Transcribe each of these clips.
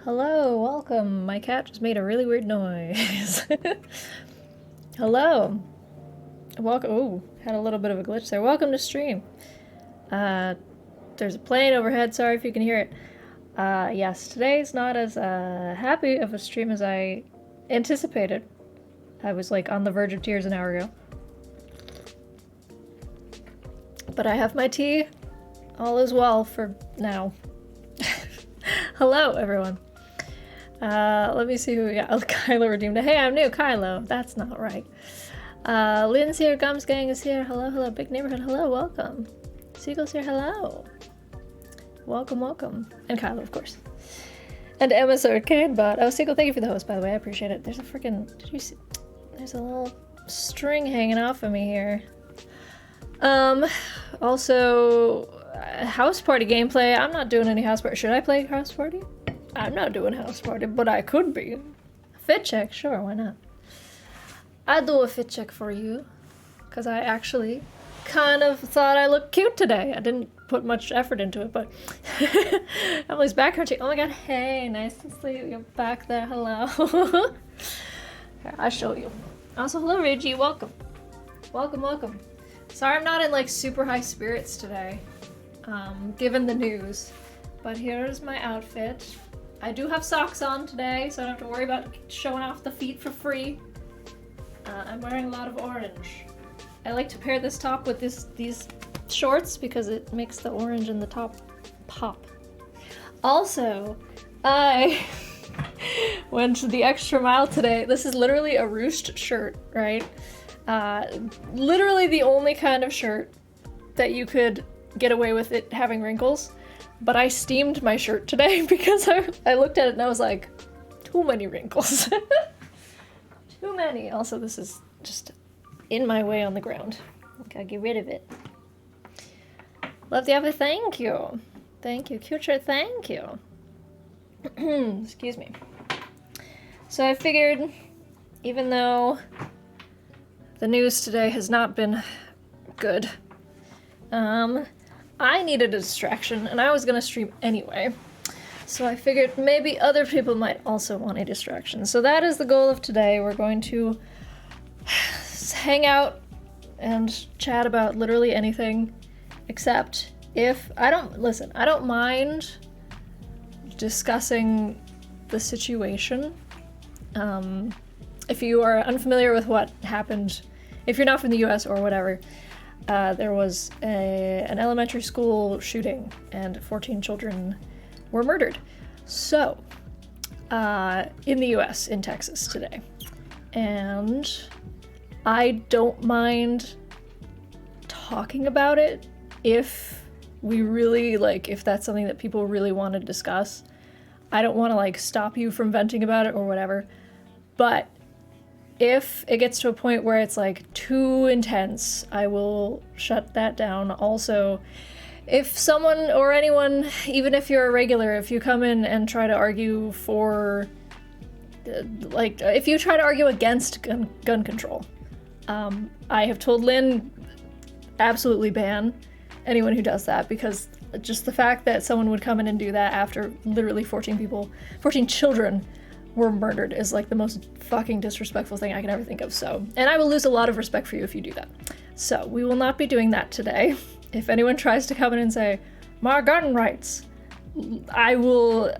Hello, welcome. My cat just made a really weird noise. Hello. Welcome. Ooh, had a little bit of a glitch there. Welcome to stream. There's a plane overhead. Sorry if you can hear it. Yes, today's not as happy of a stream as I anticipated. I was like on the verge of tears an hour ago. But I have my tea. All is well for now. Hello, everyone. Let me see who we got. Oh, Kylo redeemed. Hey, I'm new, Kylo. That's not right. Lynn's here. Gums Gang is here. Hello, hello. Big Neighborhood. Hello, welcome. Seagull's here. Hello. Welcome, welcome. And Kylo, of course. And Emma's Arcade Bot. Oh, Seagull, thank you for the host, by the way. I appreciate it. There's a freaking... Did you see? There's a little string hanging off of me here. Also, house party gameplay. I'm not doing any house party. Should I play house party? I'm not doing house party, but I could be. Fit check, sure, why not? I'll do a fit check for you, because I actually kind of thought I looked cute today. I didn't put much effort into it, but Emily's back here. Oh my god, hey, nice to see you. You're back there, hello. Here, I'll show you. Also, hello, Reggie, welcome. Welcome, welcome. Sorry I'm not in like super high spirits today, given the news, but here's my outfit. I do have socks on today, so I don't have to worry about showing off the feet for free. I'm wearing a lot of orange. I like to pair this top with these shorts because it makes the orange in the top pop. Also, I went the extra mile today. This is literally a Roost shirt, right? Literally the only kind of shirt that you could get away with it having wrinkles. But I steamed my shirt today because I looked at it and I was like, too many wrinkles. Too many. Also, this is just in my way on the ground. Gotta get rid of it. Love the outfit. Thank you. Thank you. Cute shirt. Thank you. Excuse me. So I figured, even though the news today has not been good, I needed a distraction, and I was gonna stream anyway. So I figured maybe other people might also want a distraction. So that is the goal of today. We're going to hang out and chat about literally anything, except if I don't mind discussing the situation. If you are unfamiliar with what happened, if you're not from the US or whatever, there was an elementary school shooting and 14 children were murdered. So, in the US, in Texas today. And I don't mind talking about it if we really, if that's something that people really want to discuss. I don't want to, stop you from venting about it or whatever. But if it gets to a point where it's too intense, I will shut that down. Also, if someone or anyone, even if you're a regular, if you come in and try to argue for, if you try to argue against gun control, I have told Lynn, absolutely ban anyone who does that, because just the fact that someone would come in and do that after literally 14 children were murdered is the most fucking disrespectful thing I can ever think of. So, and I will lose a lot of respect for you if you do that. So we will not be doing that today. If anyone tries to come in and say, my gun rights, I will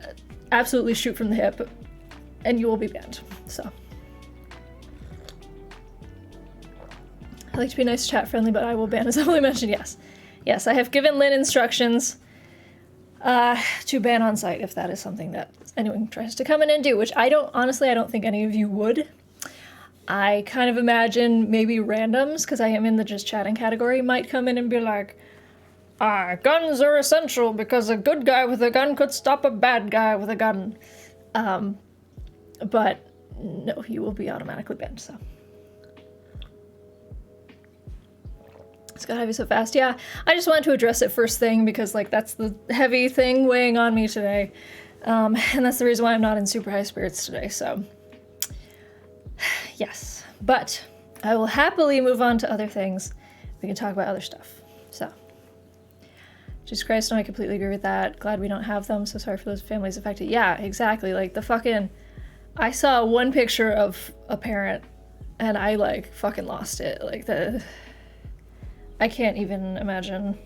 absolutely shoot from the hip and you will be banned. So. I like to be nice, chat friendly, but I will ban, as Emily mentioned, yes. Yes, I have given Lynn instructions to ban on site if that is something that anyone tries to come in and do, which I don't think any of you would. I kind of imagine maybe randoms, because I am in the just chatting category, might come in and be like, guns are essential because a good guy with a gun could stop a bad guy with a gun. But no, you will be automatically banned, so. Scott, heavy so fast. Yeah, I just wanted to address it first thing because that's the heavy thing weighing on me today. And that's the reason why I'm not in super high spirits today, so. Yes, but I will happily move on to other things. We can talk about other stuff. So, Jesus Christ, no, I completely agree with that. Glad we don't have them. So sorry for those families affected. Yeah, exactly. Like, I saw one picture of a parent and I, like, fucking lost it. Like, I can't even imagine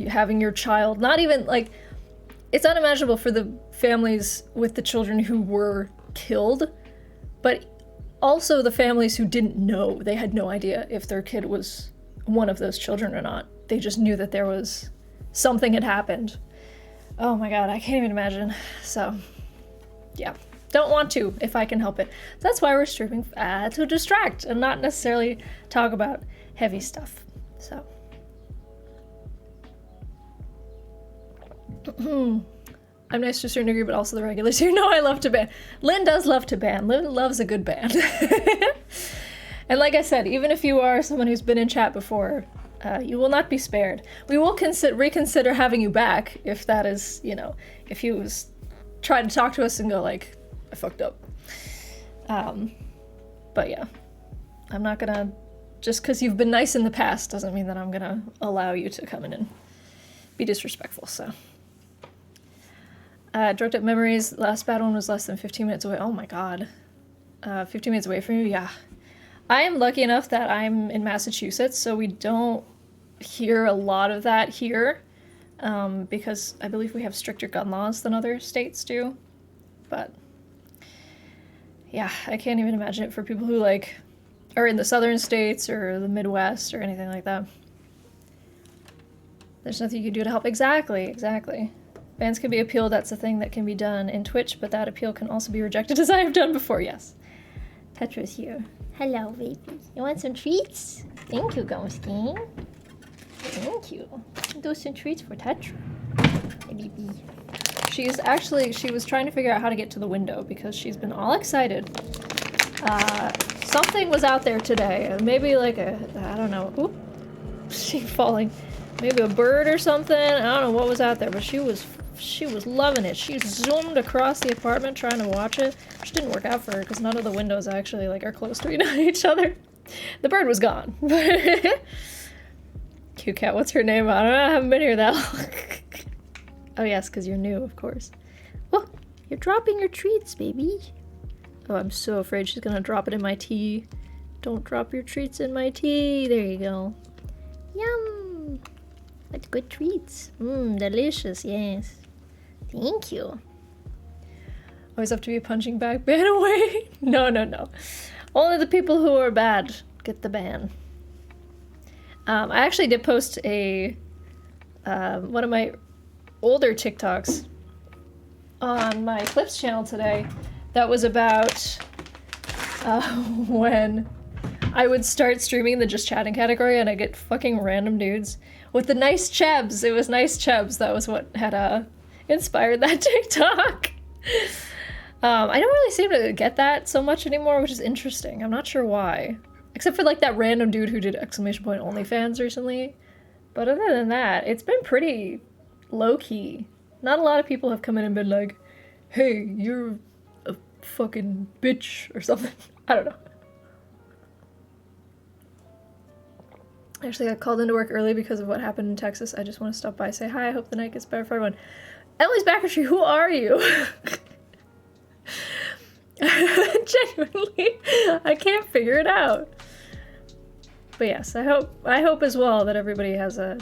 having your child, not even, like, it's unimaginable for the families with the children who were killed, but also the families who didn't know. They had no idea if their kid was one of those children or not. They just knew that there was something had happened. Oh my god, I can't even imagine. So, yeah. Don't want to, if I can help it. That's why we're streaming, to distract and not necessarily talk about heavy stuff. So. I'm nice to a certain degree, but also the regulars here. No, I love to ban. Lynn does love to ban. Lynn loves a good ban. And like I said, even if you are someone who's been in chat before, you will not be spared. We will reconsider having you back if that is, you know, if you try to talk to us and go like, I fucked up. But yeah, I'm not gonna, just because you've been nice in the past doesn't mean that I'm gonna allow you to come in and be disrespectful, so. Drugged Up Memories, last bad one was less than 15 minutes away. Oh my god. 15 minutes away from you? Yeah. I am lucky enough that I'm in Massachusetts, so we don't hear a lot of that here, because I believe we have stricter gun laws than other states do. But, yeah, I can't even imagine it for people who, like, are in the southern states or the Midwest or anything like that. There's nothing you can do to help. Exactly. Bans can be appealed, that's a thing that can be done in Twitch, but that appeal can also be rejected, as I have done before, yes. Tetra's here. Hello, baby. You want some treats? Thank you, Ghosting. Thank you. Do some treats for Tetra. Hey, baby. She was trying to figure out how to get to the window because she's been all excited. Something was out there today. Maybe like I don't know. Oop. She's falling. Maybe a bird or something. I don't know what was out there, but she was loving it. She zoomed across the apartment trying to watch it, which didn't work out for her because none of the windows actually like are close to each other. The bird was gone. Cute cat, what's her name? I don't know, I haven't been here that long. Oh yes, because you're new, of course. Oh, you're dropping your treats, baby. Oh, I'm so afraid she's gonna drop it in my tea. Don't drop your treats in my tea. There you go. Yum. What good treats. Delicious, yes. Thank you. Always have to be a punching bag. Ban away. No. Only the people who are bad get the ban. I actually did post one of my older TikToks on my Clips channel today that was about when I would start streaming the just chatting category and I get fucking random dudes with the nice chebs. It was nice chebs. That was what had inspired that TikTok. I don't really seem to get that so much anymore, which is interesting. I'm not sure why. Except for like that random dude who did exclamation point OnlyFans recently. But other than that, it's been pretty low-key. Not a lot of people have come in and been like, hey, you're a fucking bitch or something. I don't know. I actually got called into work early because of what happened in Texas. I just want to stop by, say hi. I hope the night gets better for everyone. Ellie's Backertree, who are you? Genuinely, I can't figure it out. But yes, I hope as well that everybody has a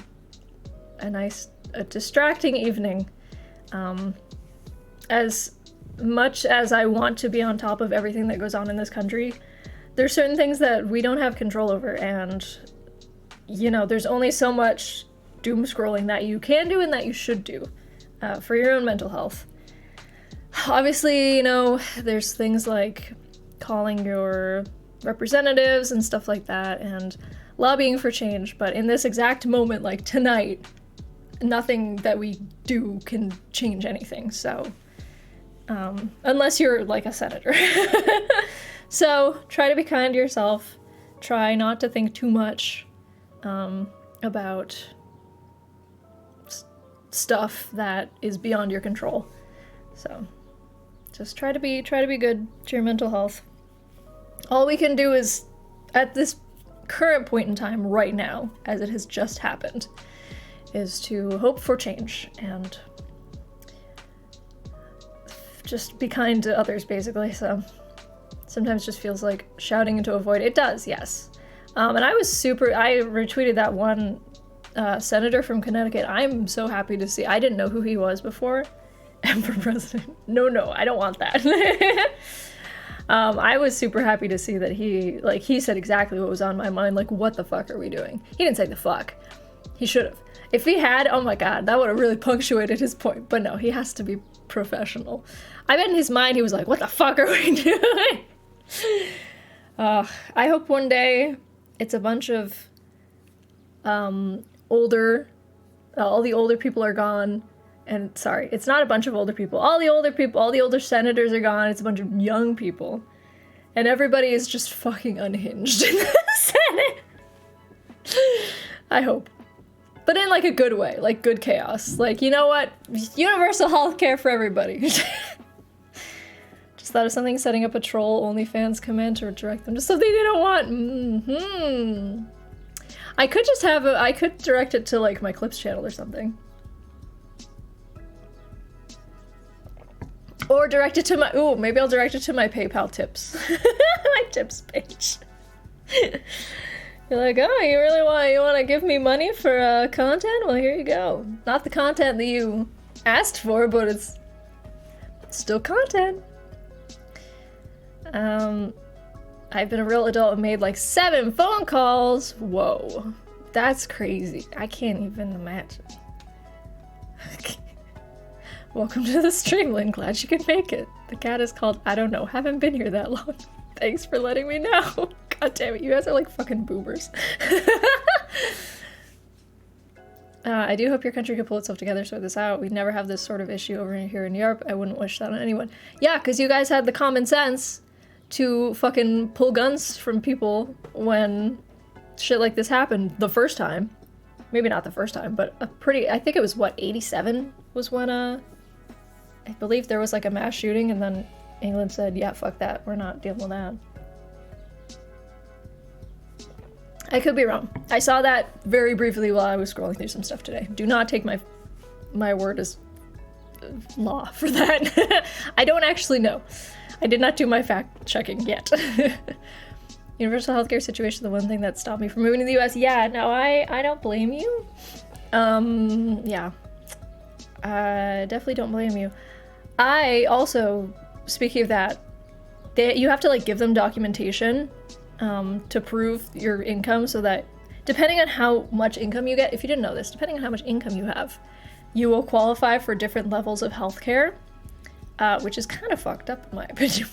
nice, distracting evening. As much as I want to be on top of everything that goes on in this country, there's certain things that we don't have control over, and you know, there's only so much doom scrolling that you can do and that you should do for your own mental health. Obviously, you know, there's things like calling your representatives and stuff like that and lobbying for change, but in this exact moment, like tonight, nothing that we do can change anything, so unless you're like a senator. So try to be kind to yourself, try not to think too much about stuff that is beyond your control. So just try to be good to your mental health. All we can do is, at this current point in time right now, as it has just happened, is to hope for change and just be kind to others, basically. So sometimes just feels like shouting into a void. It does, yes. And I retweeted that one senator from Connecticut. I'm so happy to see. I didn't know who he was before. And for president. No, I don't want that. I was super happy to see that he said exactly what was on my mind. Like, what the fuck are we doing? He didn't say the fuck. He should have. If he had, oh my god, that would have really punctuated his point. But no, he has to be professional. I bet in his mind he was like, what the fuck are we doing? I hope one day it's a bunch of older, all the older people are gone. And sorry, it's not a bunch of older people. All the older senators are gone. It's a bunch of young people. And everybody is just fucking unhinged in the Senate. I hope. But in like a good way, like good chaos. Like, you know what? Universal healthcare for everybody. Just thought of something, setting up a troll OnlyFans comment or direct them to something they don't want. I could just I could direct it to like my Clips channel or something. Or direct it to my, maybe I'll direct it to my PayPal tips. My tips page. You're like, oh, you want to give me money for content? Well, here you go. Not the content that you asked for, but it's still content. I've been a real adult and made like 7 phone calls. Whoa, that's crazy. I can't even imagine. Welcome to the stream, Lynn. Glad you could make it. The cat is called, I don't know, haven't been here that long. Thanks for letting me know. God damn it, you guys are like fucking boomers. I do hope your country can pull itself together, sort this out. We never have this sort of issue over here in Europe. I wouldn't wish that on anyone. Yeah, because you guys had the common sense to fucking pull guns from people when shit like this happened the first time. Maybe not the first time, but I think it was, what, 87 was when, I believe there was like a mass shooting, and then England said, yeah, fuck that, we're not dealing with that. I could be wrong. I saw that very briefly while I was scrolling through some stuff today. Do not take my word as law for that. I don't actually know. I did not do my fact checking yet. Universal healthcare situation, the one thing that stopped me from moving to the US. Yeah, no, I don't blame you. Yeah. I definitely don't blame you. I also, speaking of that, you have to like give them documentation to prove your income, so that depending on how much income you get, if you didn't know this, depending on how much income you have, you will qualify for different levels of healthcare, which is kind of fucked up in my opinion.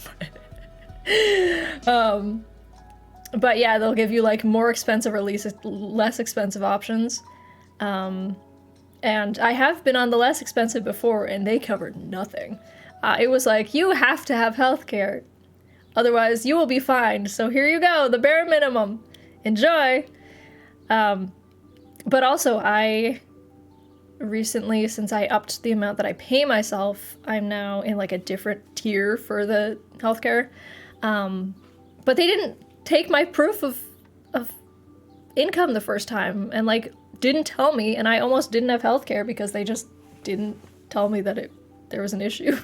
But yeah, they'll give you like more expensive or less expensive options. And I have been on the less expensive before, and they covered nothing. It was like, you have to have healthcare, otherwise you will be fined. So here you go, the bare minimum. Enjoy. But also, I recently, since I upped the amount that I pay myself, I'm now in like a different tier for the healthcare. But they didn't take my proof of income the first time, and like didn't tell me, and I almost didn't have healthcare because they just didn't tell me that there was an issue.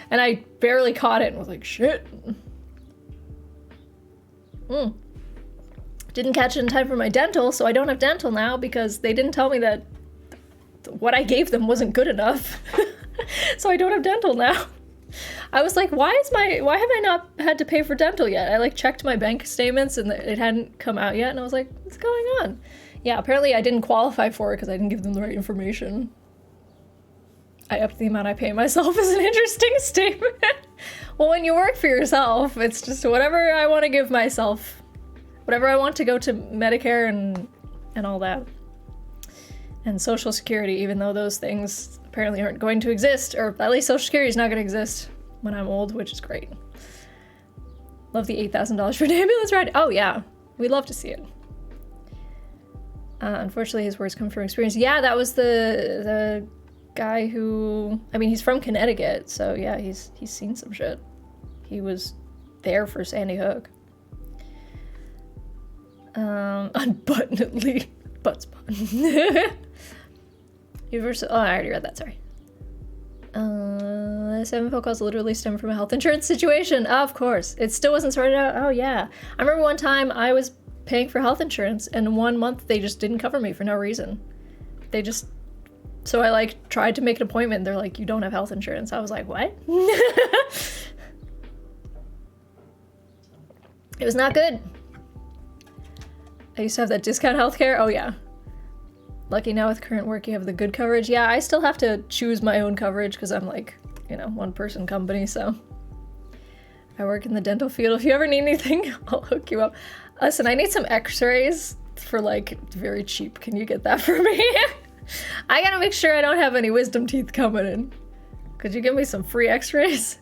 And I barely caught it and was like, shit. Didn't catch it in time for my dental, so I don't have dental now because they didn't tell me that what I gave them wasn't good enough. So I don't have dental now. I was like, why have I not had to pay for dental yet? I like checked my bank statements and it hadn't come out yet, and I was like, what's going on? Yeah, apparently I didn't qualify for it because I didn't give them the right information. I upped the amount I pay myself is an interesting statement. Well, when you work for yourself, it's just whatever I want to give myself. Whatever I want to go to Medicare and all that. And Social Security, even though those things apparently aren't going to exist, or at least Social Security is not going to exist when I'm old, which is great. Love the $8,000 for an ambulance ride. Oh yeah, we'd love to see it. Unfortunately, his words come from experience. Yeah, that was the guy who, I mean, he's from Connecticut, so yeah, he's seen some shit. He was there for Sandy Hook. Unbuttonedly Butt spot. Universal. Oh, I already read that. Sorry. This info calls literally stem from a health insurance situation. Of course. It still wasn't sorted out. Oh, yeah. I remember one time I was paying for health insurance, and 1 month they just didn't cover me for no reason. They just... So I, like, tried to make an appointment. They're like, you don't have health insurance. I was like, what? It was not good. I used to have that discount healthcare. Oh, yeah. Lucky now with current work you have the good coverage. Yeah, I still have to choose my own coverage because I'm like, you know, one-person company, so. I work in the dental field. If you ever need anything, I'll hook you up. Listen, I need some x-rays for, like, very cheap. Can you get that for me? I gotta make sure I don't have any wisdom teeth coming in. Could you give me some free x-rays?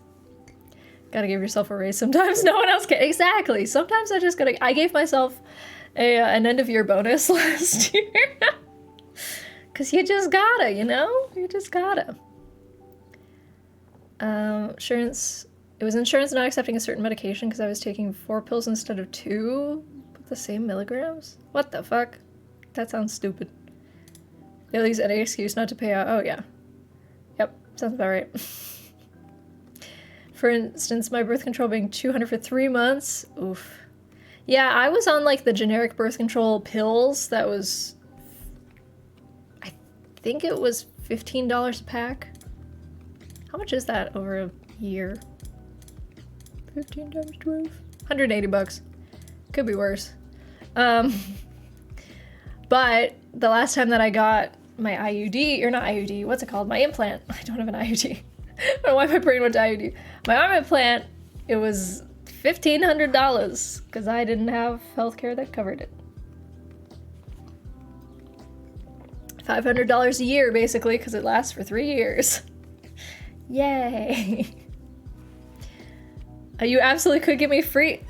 Gotta give yourself a raise sometimes. No one else can. Exactly. Sometimes I just gotta... I gave myself an end-of-year bonus last year. Because you just gotta, you know? You just gotta. Insurance... It was insurance not accepting a certain medication because I was taking 4 pills instead of 2 with the same milligrams? What the fuck? That sounds stupid. They use any excuse not to pay out. Oh, yeah. Yep, sounds about right. For instance, my birth control being $200 for 3 months. Oof. Yeah, I was on, like, the generic birth control pills. That was... I think it was $15 a pack. How much is that over a year? 15 times 12? 180 bucks. Could be worse. But the last time that I got my IUD, or not IUD, what's it called? My implant. I don't have an IUD. I don't know why my brain went to IUD. My arm implant, it was $1,500 because I didn't have healthcare that covered it. $500 a year, basically, because it lasts for 3 years. Yay. You absolutely could give me free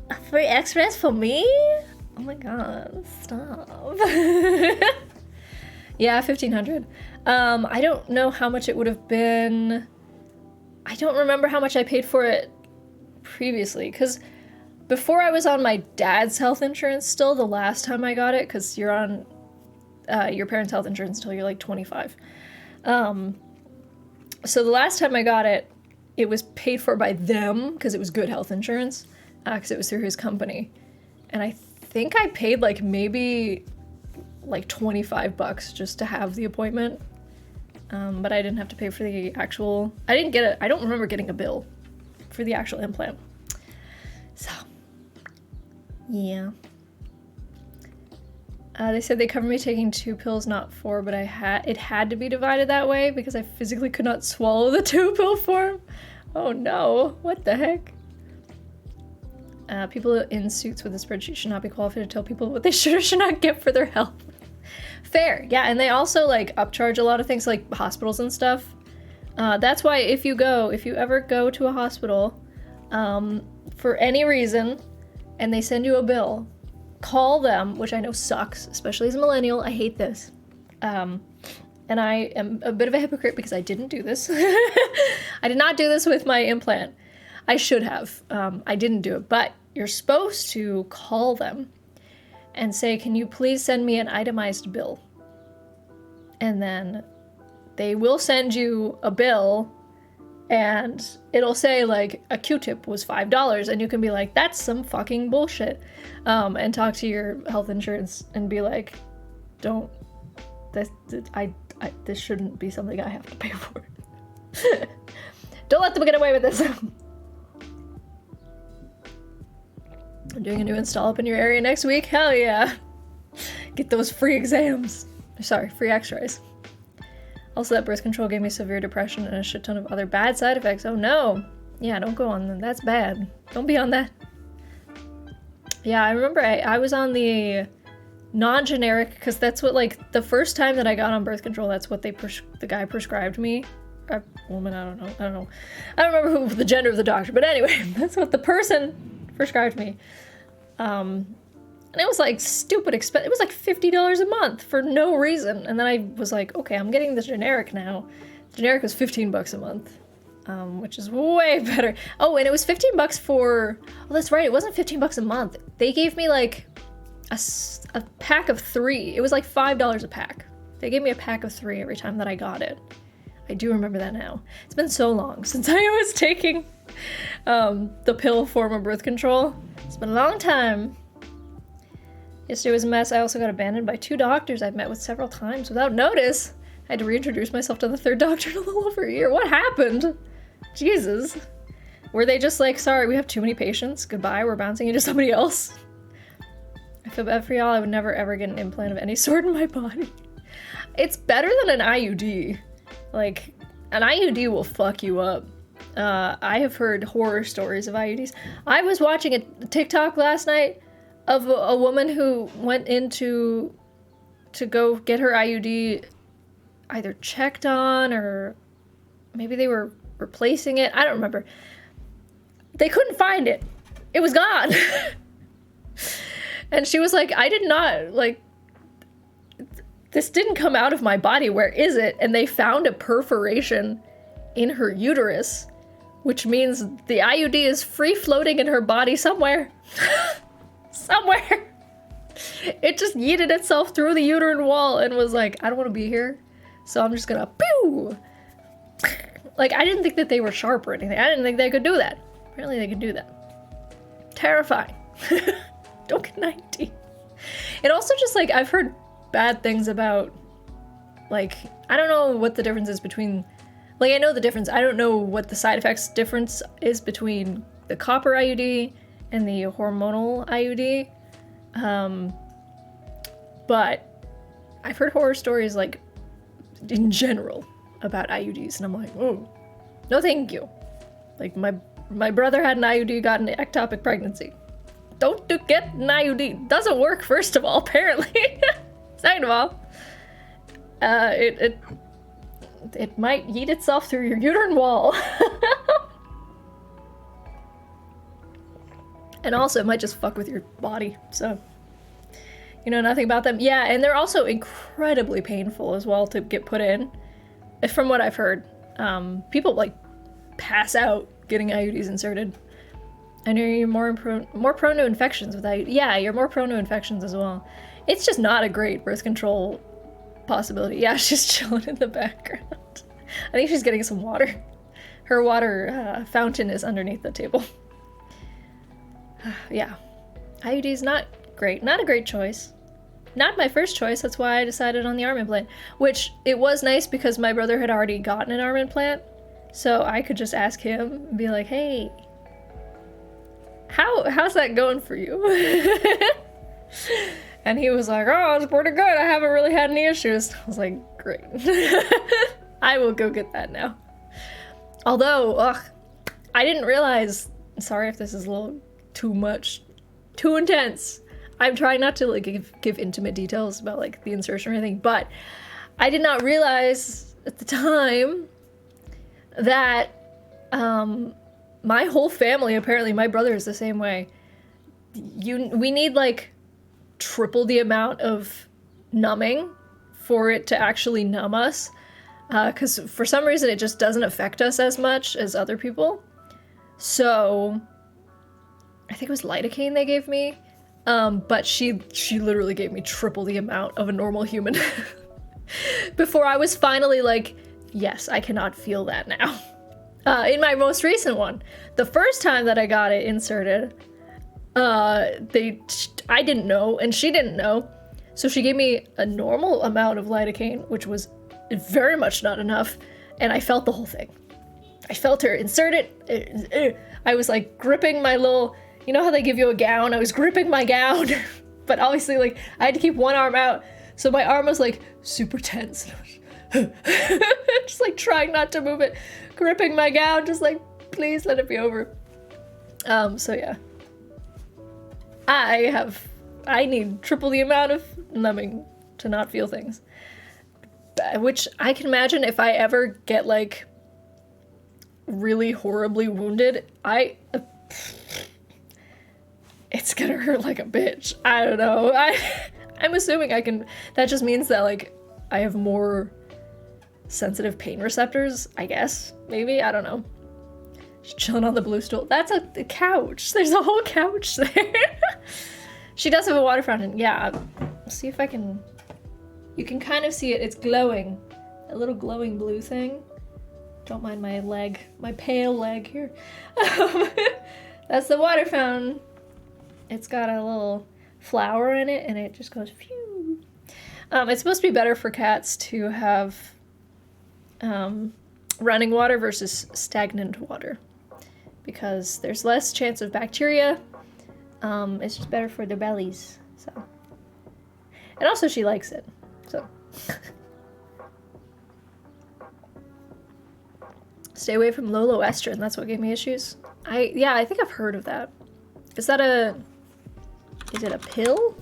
x-rays for me? Oh my god, stop. Yeah, $1,500. I don't know how much it would have been. I don't remember how much I paid for it previously, because before I was on my dad's health insurance still, the last time I got it, because you're on your parents' health insurance until you're like 25. So the last time I got it, it was paid for by them, because it was good health insurance, because it was through his company. And I think I paid like maybe like $25 just to have the appointment. But I didn't have to pay for the actual, I didn't get it. I don't remember getting a bill for the actual implant. So, yeah. They said they covered me taking 2 pills, not 4, but it had to be divided that way because I physically could not swallow the 2-pill form. Oh no, what the heck? People in suits with a spreadsheet should not be qualified to tell people what they should or should not get for their health. Fair, yeah, and they also like upcharge a lot of things like hospitals and stuff. That's why if you ever go to a hospital for any reason and they send you a bill, call them, which I know sucks, especially as a millennial. I hate this. And I am a bit of a hypocrite because I didn't do this. I did not do this with my implant. I should have. I didn't do it, but you're supposed to call them and say, can you please send me an itemized bill? And then they will send you a bill and it'll say like a Q-tip was $5 and you can be like, that's some fucking bullshit. And talk to your health insurance and be like, this shouldn't be something I have to pay for. Don't let them get away with this. I'm doing a new install up in your area next week. Hell yeah. Get those free exams. Sorry, free x-rays. Also, that birth control gave me severe depression and a shit ton of other bad side effects. Oh no. Yeah, don't go on them. That's bad. Don't be on that. Yeah, I remember I was on the non-generic, because that's what, like, the first time that I got on birth control, that's what the guy prescribed me. A woman, I don't know. I don't remember the gender of the doctor, but anyway, that's what the person prescribed me. And it was like stupid expensive. It was like $50 a month for no reason. And then I was like, okay, I'm getting the generic now. Generic was $15 a month, which is way better. Oh, and it was $15 for, oh, that's right. It wasn't $15 a month. They gave me like a pack of 3. It was like $5 a pack. They gave me a pack of 3 every time that I got it. I do remember that now. It's been so long since I was taking the pill form of birth control. It's been a long time. Yesterday was a mess. I also got abandoned by 2 doctors I've met with several times without notice. I had to reintroduce myself to the 3rd doctor in a little over a year. What happened? Jesus. Were they just like, sorry, we have too many patients. Goodbye, we're bouncing you to somebody else. I feel bad for y'all. I would never ever get an implant of any sort in my body. It's better than an IUD. Like, an IUD will fuck you up. I have heard horror stories of IUDs. I was watching a TikTok last night of a woman who went in to go get her IUD either checked on or maybe they were replacing it. I don't remember. They couldn't find it. It was gone. And she was like, I did not, like, this didn't come out of my body. Where is it? And they found a perforation in her uterus, which means the IUD is free floating in her body somewhere. Somewhere. It just yeeted itself through the uterine wall and was like, I don't want to be here, so I'm just gonna pew. Like, I didn't think that they were sharp or anything. I didn't think they could do that. Apparently they could do that. Terrifying. Don't get 90. It also just, like, I've heard bad things about, like, I don't know what the difference is between, like, I know the difference. I don't know what the side effects difference is between the copper IUD and the hormonal IUD. But I've heard horror stories, like, in general about IUDs, and I'm like, oh, no thank you. Like, my brother had an IUD, got an ectopic pregnancy. Don't get an IUD. Doesn't work, first of all, apparently. Second of all, it might yeet itself through your uterine wall. And also, it might just fuck with your body, so you know nothing about them. Yeah, and they're also incredibly painful as well to get put in. From what I've heard, people, like, pass out getting IUDs inserted. I know you're more prone to infections with IUDs. Yeah, you're more prone to infections as well. It's just not a great birth control possibility. Yeah, she's chilling in the background. I think she's getting some water. Her water fountain is underneath the table. Yeah, IUD's not great. Not a great choice. Not my first choice. That's why I decided on the arm implant. Which, it was nice because my brother had already gotten an arm implant. So I could just ask him and be like, hey, how's that going for you? And he was like, oh, it's pretty good. I haven't really had any issues. I was like, great. I will go get that now. Although, I didn't realize, sorry if this is a little too much, too intense. I'm trying not to, like, give intimate details about, like, the insertion or anything, but I did not realize at the time that my whole family, apparently, my brother is the same way. We need, like, triple the amount of numbing for it to actually numb us, because for some reason it just doesn't affect us as much as other people. So I think it was lidocaine they gave me, but she literally gave me triple the amount of a normal human before I was finally like, yes, I cannot feel that now. In my most recent one, the first time that I got it inserted, I didn't know, and she didn't know, so she gave me a normal amount of lidocaine, which was very much not enough, and I felt the whole thing. I felt her insert it. I was, like, gripping my little, you know how they give you a gown? I was gripping my gown, but obviously, like, I had to keep one arm out, so my arm was, like, super tense. Just, like, trying not to move it, gripping my gown, just like, please let it be over. So yeah. I need triple the amount of numbing to not feel things. Which I can imagine if I ever get, like, really horribly wounded, it's gonna hurt like a bitch. I don't know. I'm assuming I can, that just means that, like, I have more sensitive pain receptors, I guess. Maybe, I don't know. She's chilling on the blue stool. That's a couch. There's a whole couch there. She does have a water fountain. Yeah. Let's see if I can... You can kind of see it. It's glowing. A little glowing blue thing. Don't mind my leg. My pale leg here. That's the water fountain. It's got a little flower in it, and it just goes phew. It's supposed to be better for cats to have running water versus stagnant water, because there's less chance of bacteria. It's just better for their bellies. So, and also she likes it. So, stay away from loloestrin. That's what gave me issues. I think I've heard of that. Is it a pill?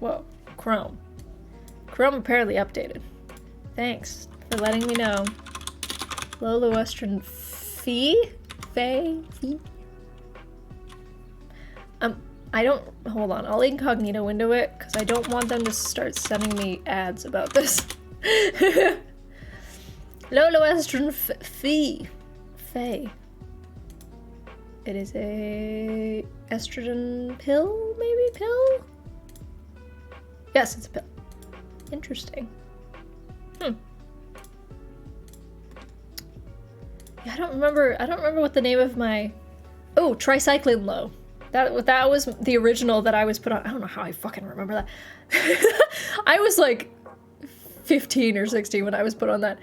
Whoa, Chrome. Chrome apparently updated. Thanks for letting me know. Loloestrin fee? I don't, hold on, I'll incognito window it, because I don't want them to start sending me ads about this. Loloestrin fee. It is a estrogen pill, maybe? Pill? Yes, it's a pill. Interesting. Yeah, I don't remember what the name of my... Oh, tricycline low. That was the original that I was put on. I don't know how I fucking remember that. I was like 15 or 16 when I was put on that.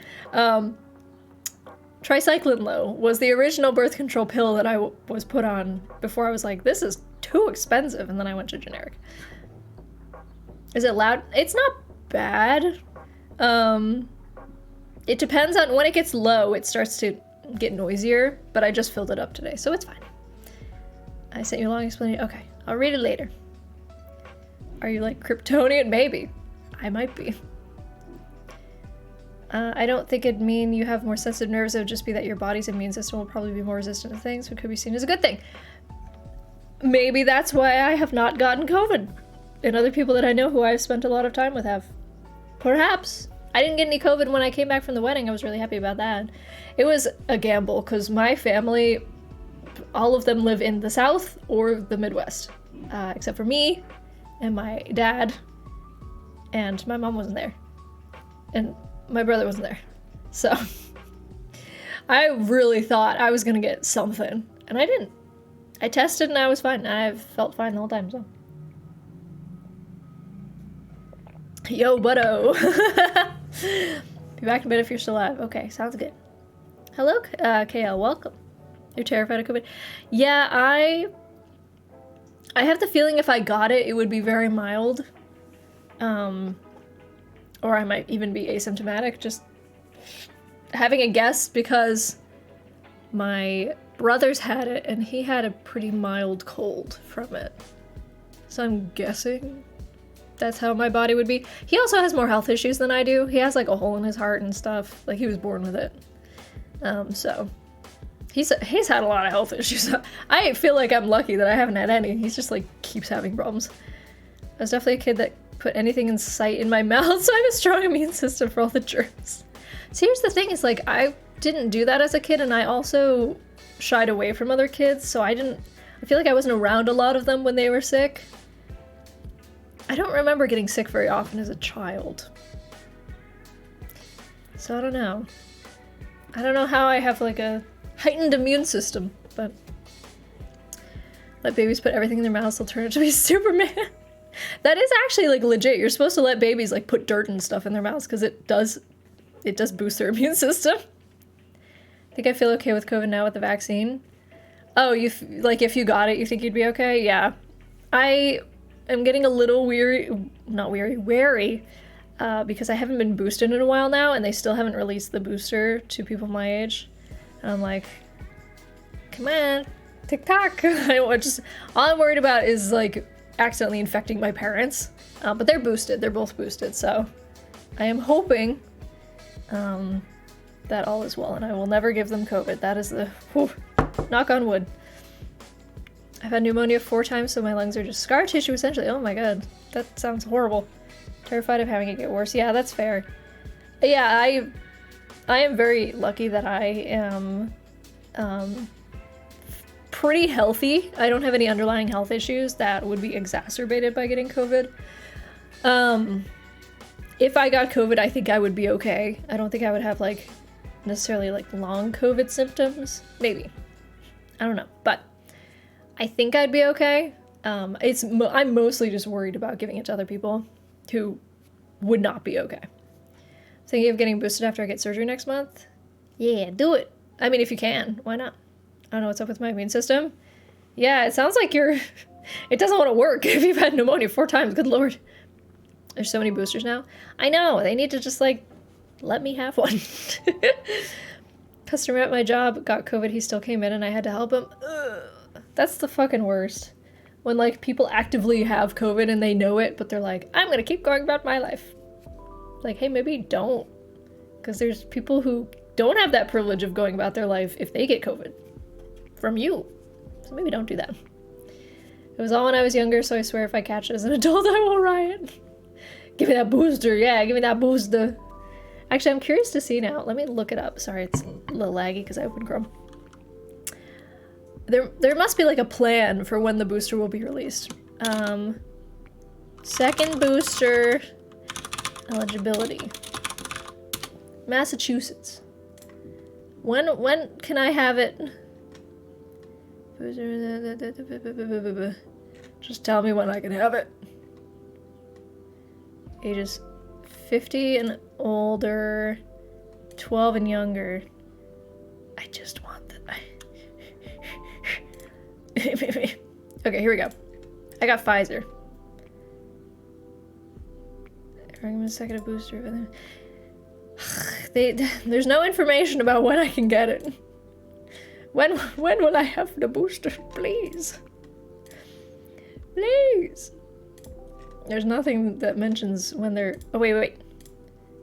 Tricycline low was the original birth control pill that I was put on before I was like, this is too expensive, and then I went to generic. Is it loud? It's not bad. It depends on when it gets low, it starts to get noisier, but I just filled it up today, so it's fine. I sent you a long explanation. Okay, I'll read it later. Are you like Kryptonian? Maybe. I might be. I don't think it'd mean you have more sensitive nerves. It would just be that your body's immune system will probably be more resistant to things, which could be seen as a good thing. Maybe that's why I have not gotten COVID. And other people that I know who I've spent a lot of time with have. Perhaps. I didn't get any COVID when I came back from the wedding. I was really happy about that. It was a gamble, because my family, all of them live in the South or the Midwest. Except for me and my dad. And my mom wasn't there. And my brother wasn't there. So I really thought I was gonna get something, and I didn't. I tested and I was fine. I felt fine the whole time, so. Yo, buddo. Be back in bed if you're still alive. Okay, sounds good. Hello, KL, welcome. You're terrified of COVID? Yeah, I have the feeling if I got it, it would be very mild. Or I might even be asymptomatic, just having a guess, because my brother's had it and he had a pretty mild cold from it. So I'm guessing that's how my body would be. He also has more health issues than I do. He has like a hole in his heart and stuff. Like, he was born with it. So he's had a lot of health issues. I feel like I'm lucky that I haven't had any. He's just like keeps having problems. I was definitely a kid that put anything in sight in my mouth, so I have a strong immune system for all the germs. So here's the thing, is like, I didn't do that as a kid, and I also shied away from other kids, so I feel like I wasn't around a lot of them when they were sick. I don't remember getting sick very often as a child. So I don't know. I don't know how I have like a heightened immune system, but let babies put everything in their mouths, they'll turn out to be Superman. That is actually like legit. You're supposed to let babies like put dirt and stuff in their mouths, because it does boost their immune system. I think I feel okay with COVID now with the vaccine. Oh, like if you got it, you think you'd be okay? Yeah. I am getting a little wary, because I haven't been boosted in a while now, and they still haven't released the booster to people my age. And I'm like, come on, TikTok. All I'm worried about is like accidentally infecting my parents, but they're boosted. They're both boosted, so I am hoping that all is well, and I will never give them COVID. That is the knock on wood. I've had pneumonia 4 times, so my lungs are just scar tissue essentially. Oh my god, that sounds horrible. Terrified of having it get worse. Yeah, that's fair. Yeah, I am very lucky that I am pretty healthy. I don't have any underlying health issues that would be exacerbated by getting COVID. If I got COVID, I think I would be okay. I don't think I would have like necessarily like long COVID symptoms. Maybe. I don't know. But I think I'd be okay. I'm mostly just worried about giving it to other people who would not be okay. Thinking of getting boosted after I get surgery next month? Yeah, do it. I mean, if you can, why not? I don't know what's up with my immune system. Yeah, it sounds like it doesn't want to work if you've had pneumonia 4 times. Good lord. There's so many boosters now. I know, they need to just like, let me have one. Customer at my job got COVID, he still came in and I had to help him. Ugh. That's the fucking worst. When like people actively have COVID and they know it, but they're like, I'm gonna keep going about my life. Like, hey, maybe don't. Because there's people who don't have that privilege of going about their life if they get COVID from you. So maybe don't do that. It was all when I was younger, so I swear if I catch it as an adult, I will riot. Give me that booster. Yeah, give me that booster. Actually, I'm curious to see now. Let me look it up. Sorry, it's a little laggy because I opened Chrome. There must be like a plan for when the booster will be released. Second booster eligibility. Massachusetts. When can I have it? Just tell me when I can have it. Ages 50 and older, 12 and younger. I just want that. Okay, here we go. I got Pfizer. Recommend second booster. There's no information about when I can get it. When will I have the booster? Please. Please. There's nothing that mentions when they're... Oh, wait.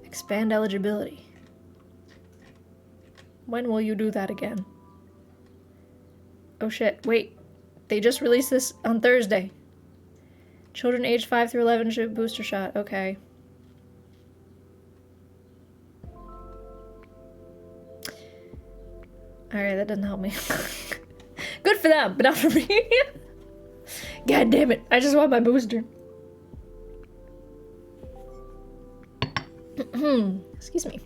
Expand eligibility. When will you do that again? Oh shit, wait. They just released this on Thursday. Children aged 5 through 11 should booster shot. Okay. Alright, that doesn't help me. Good for them, but not for me. God damn it. I just want my booster. Excuse me.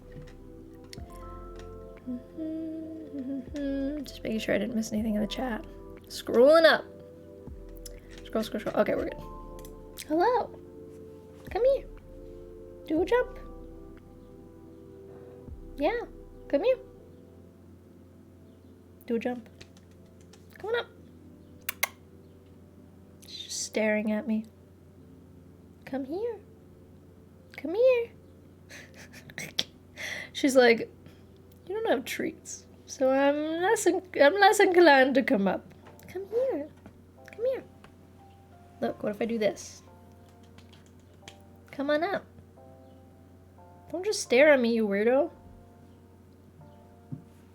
Just making sure I didn't miss anything in the chat. Scrolling up. Scroll. Okay, we're good. Hello. Come here. Do a jump. Yeah. Come here. Do a jump. Come on up. She's just staring at me. Come here. Come here. She's like, you don't have treats, so I'm less inclined to come up. Come here. Come here. Look, what if I do this? Come on up. Don't just stare at me, you weirdo. Oh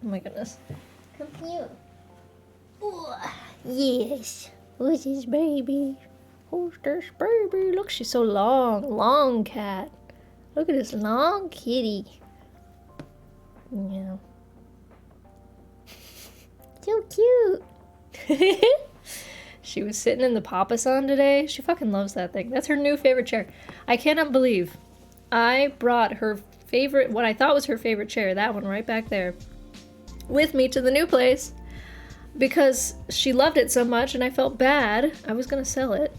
my goodness. Come here. Ooh, yes. Who's this baby? Who's this baby? Look, she's so long. Long cat. Look at this long kitty. Yeah. So cute. She was sitting in the papasan today. She fucking loves that thing. That's her new favorite chair. I cannot believe I brought her favorite, what I thought was her favorite chair, that one right back there, with me to the new place because she loved it so much and I felt bad. I was gonna sell it.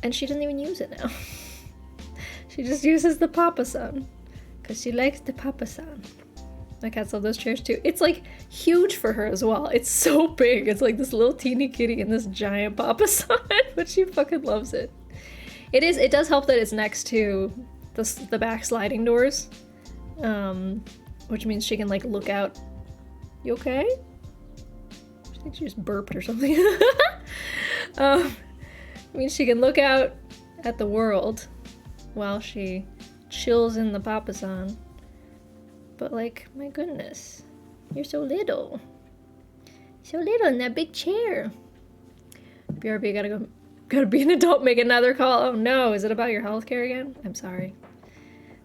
And she doesn't even use it now. She just uses the papasan because she likes the papasan. My cats love those chairs too. It's like huge for her as well. It's so big. It's like this little teeny kitty in this giant papasan, but she fucking loves it. It does help that it's next to the back sliding doors, which means she can like look out. You okay? I think she just burped or something. Means she can look out at the world while she chills in the papasan. But like, my goodness, you're so little. So little in that big chair. BRB, gotta be an adult, make another call. Oh no, is it about your healthcare again? I'm sorry.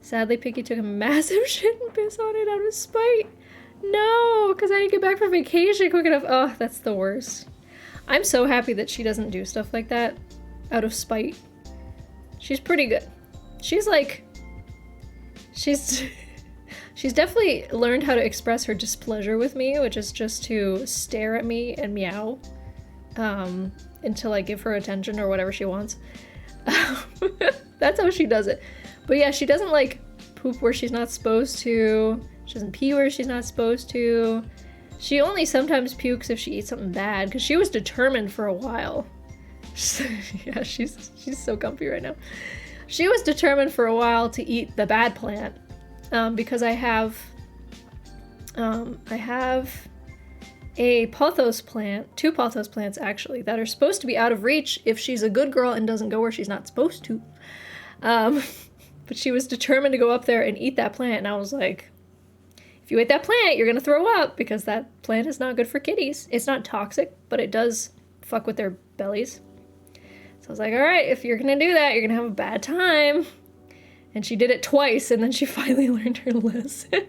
Sadly, Pinky took a massive shit and piss on it out of spite. No, because I didn't get back from vacation quick enough. Oh, that's the worst. I'm so happy that she doesn't do stuff like that out of spite. She's pretty good. She's like... She's definitely learned how to express her displeasure with me, which is just to stare at me and meow until I give her attention or whatever she wants. That's how she does it. But yeah, she doesn't like poop where she's not supposed to. She doesn't pee where she's not supposed to. She only sometimes pukes if she eats something bad, because she was determined for a while. Yeah, she's so comfy right now. She was determined for a while to eat the bad plant, because I have a pothos plant, 2 pothos plants actually, that are supposed to be out of reach if she's a good girl and doesn't go where she's not supposed to. But she was determined to go up there and eat that plant, and I was like, if you eat that plant, you're gonna throw up, because that plant is not good for kitties. It's not toxic, but it does fuck with their bellies. So I was like, alright, if you're gonna do that, you're gonna have a bad time. And she did it twice, and then she finally learned her lesson.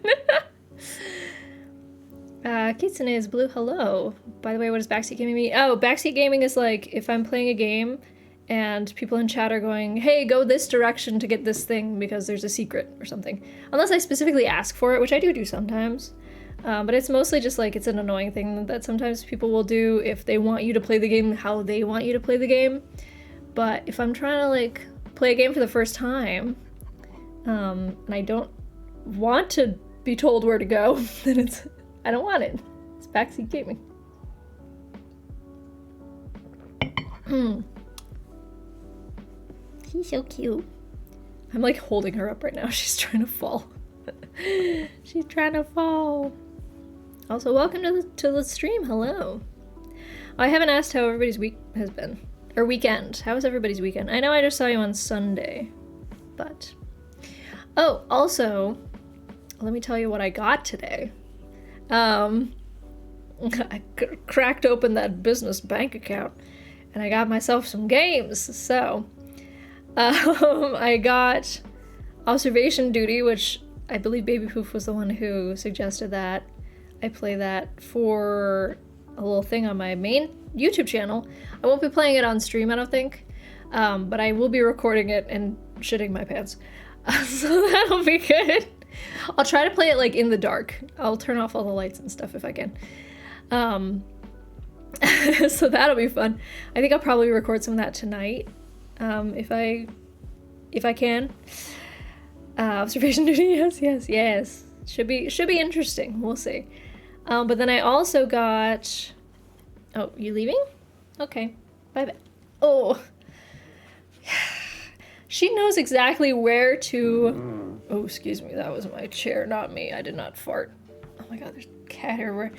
Kitsune is blue, hello. By the way, what is backseat gaming mean? Oh, backseat gaming is like, if I'm playing a game, and people in chat are going, hey, go this direction to get this thing because there's a secret or something. Unless I specifically ask for it, which I do sometimes. But it's mostly just like, it's an annoying thing that sometimes people will do if they want you to play the game how they want you to play the game. But if I'm trying to like play a game for the first time, and I don't want to be told where to go, then I don't want it. It's backseat gaming. She's so cute. I'm like holding her up right now. She's trying to fall. She's trying to fall. Also, welcome to the stream. Hello. I haven't asked how everybody's week has been. Or weekend. How was everybody's weekend? I know I just saw you on Sunday. But... Oh, also, let me tell you what I got today. I cracked open that business bank account and I got myself some games. So... I got Observation Duty, which I believe Baby Poof was the one who suggested that I play that for a little thing on my main YouTube channel. I won't be playing it on stream, I don't think, but I will be recording it and shitting my pants. So that'll be good. I'll try to play it like in the dark. I'll turn off all the lights and stuff if I can. So that'll be fun. I think I'll probably record some of that tonight. If I can. Observation Duty, yes. Should be interesting. We'll see. But then I also got... Oh, you leaving? Okay. Bye-bye. Oh. She knows exactly where to... Oh, excuse me. That was my chair, not me. I did not fart. Oh my god, there's cat hair everywhere.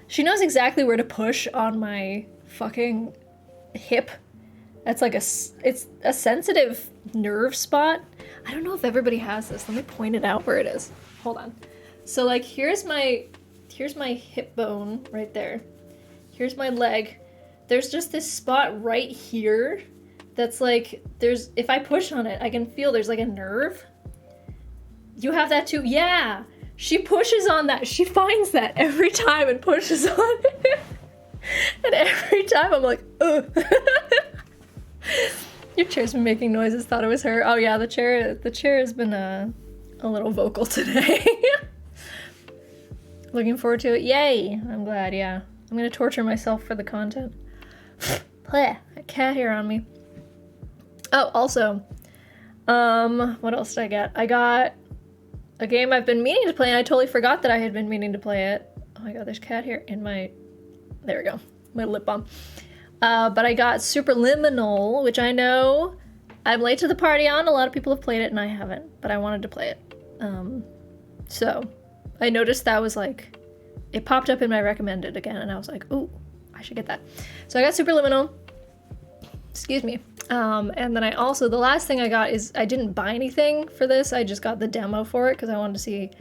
She knows exactly where to push on my fucking hip. That's like it's a sensitive nerve spot. I don't know if everybody has this. Let me point it out where it is. Hold on. So like here's my hip bone right there. Here's my leg. There's just this spot right here that's like if I push on it, I can feel there's like a nerve. You have that too? Yeah. She pushes on that. She finds that every time and pushes on it. And every time I'm like, ugh. Your chair's been making noises, thought it was her. Oh yeah, the chair has been a little vocal today. Looking forward to it. Yay! I'm glad, yeah. I'm gonna torture myself for the content. Bleh, a cat hair on me. Oh, also, what else did I get? I got a game I've been meaning to play and I totally forgot that I had been meaning to play it. Oh my god, there's cat hair in my... There we go. My lip balm. But I got Superliminal, which I know I'm late to the party on. A lot of people have played it and I haven't, but I wanted to play it. So I noticed that was like, it popped up in my recommended again and I was like, ooh, I should get that. So I got Superliminal. Excuse me. And then I also, the last thing I got is, I didn't buy anything for this. I just got the demo for it because I wanted to see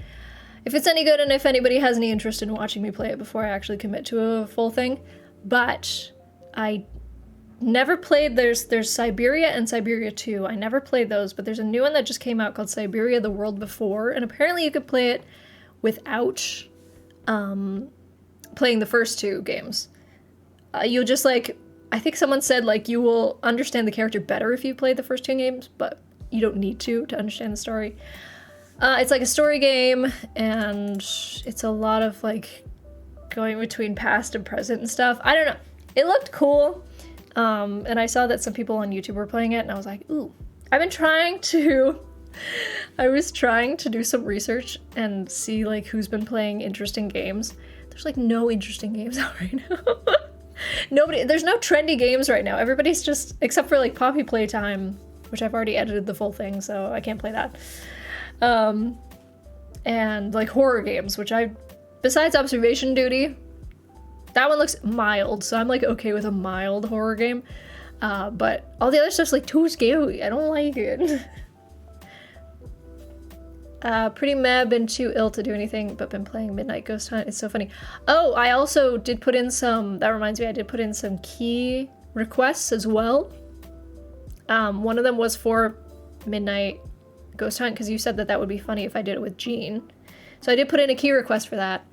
if it's any good and if anybody has any interest in watching me play it before I actually commit to a full thing. But I never played, there's Siberia and Siberia 2. I never played those, but there's a new one that just came out called Siberia: The World Before, and apparently you could play it without playing the first two games. You'll just like, I think someone said like you will understand the character better if you played the first two games, but you don't need to understand the story. It's like a story game, and it's a lot of like going between past and present and stuff. I don't know. It looked cool. And I saw that some people on YouTube were playing it, and I was like, ooh. I was trying to do some research and see like who's been playing interesting games. There's like no interesting games out right now. There's no trendy games right now. Everybody's just, except for like Poppy Playtime, which I've already edited the full thing, so I can't play that. And like horror games, which besides Observation Duty, that one looks mild, so I'm like okay with a mild horror game. But all the other stuff's like too scary. I don't like it. Pretty meh, been too ill to do anything, but been playing Midnight Ghost Hunt. It's so funny. Oh, I also did put in some, that reminds me, I did put in some key requests as well. One of them was for Midnight Ghost Hunt, because you said that would be funny if I did it with Jean. So I did put in a key request for that.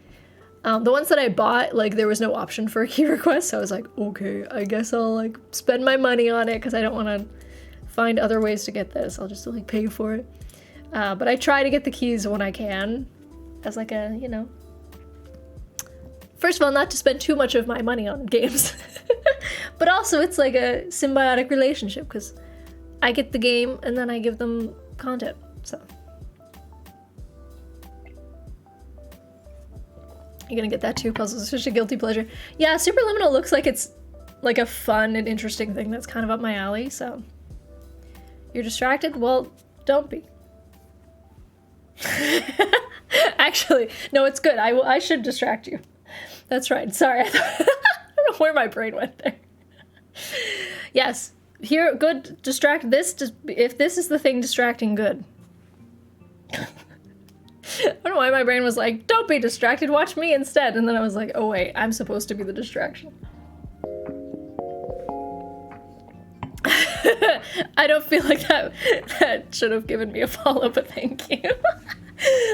The ones that I bought, like, there was no option for a key request, so I was like, okay, I guess I'll, like, spend my money on it, because I don't want to find other ways to get this. I'll just, like, pay for it. But I try to get the keys when I can, as, like, a, you know... First of all, not to spend too much of my money on games. But also, it's, like, a symbiotic relationship, because I get the game, and then I give them content, so... You're gonna get that too, puzzles. It's such a guilty pleasure. Yeah, Superliminal looks like it's like a fun and interesting thing that's kind of up my alley, so. You're distracted? Well, don't be. Actually, no, it's good. I should distract you. That's right. Sorry. I don't know where my brain went there. Yes. Here, good, distract this. If this is the thing distracting, good. I don't know why my brain was like, don't be distracted, watch me instead. And then I was like, oh wait, I'm supposed to be the distraction. I don't feel like that should have given me a follow, but thank you.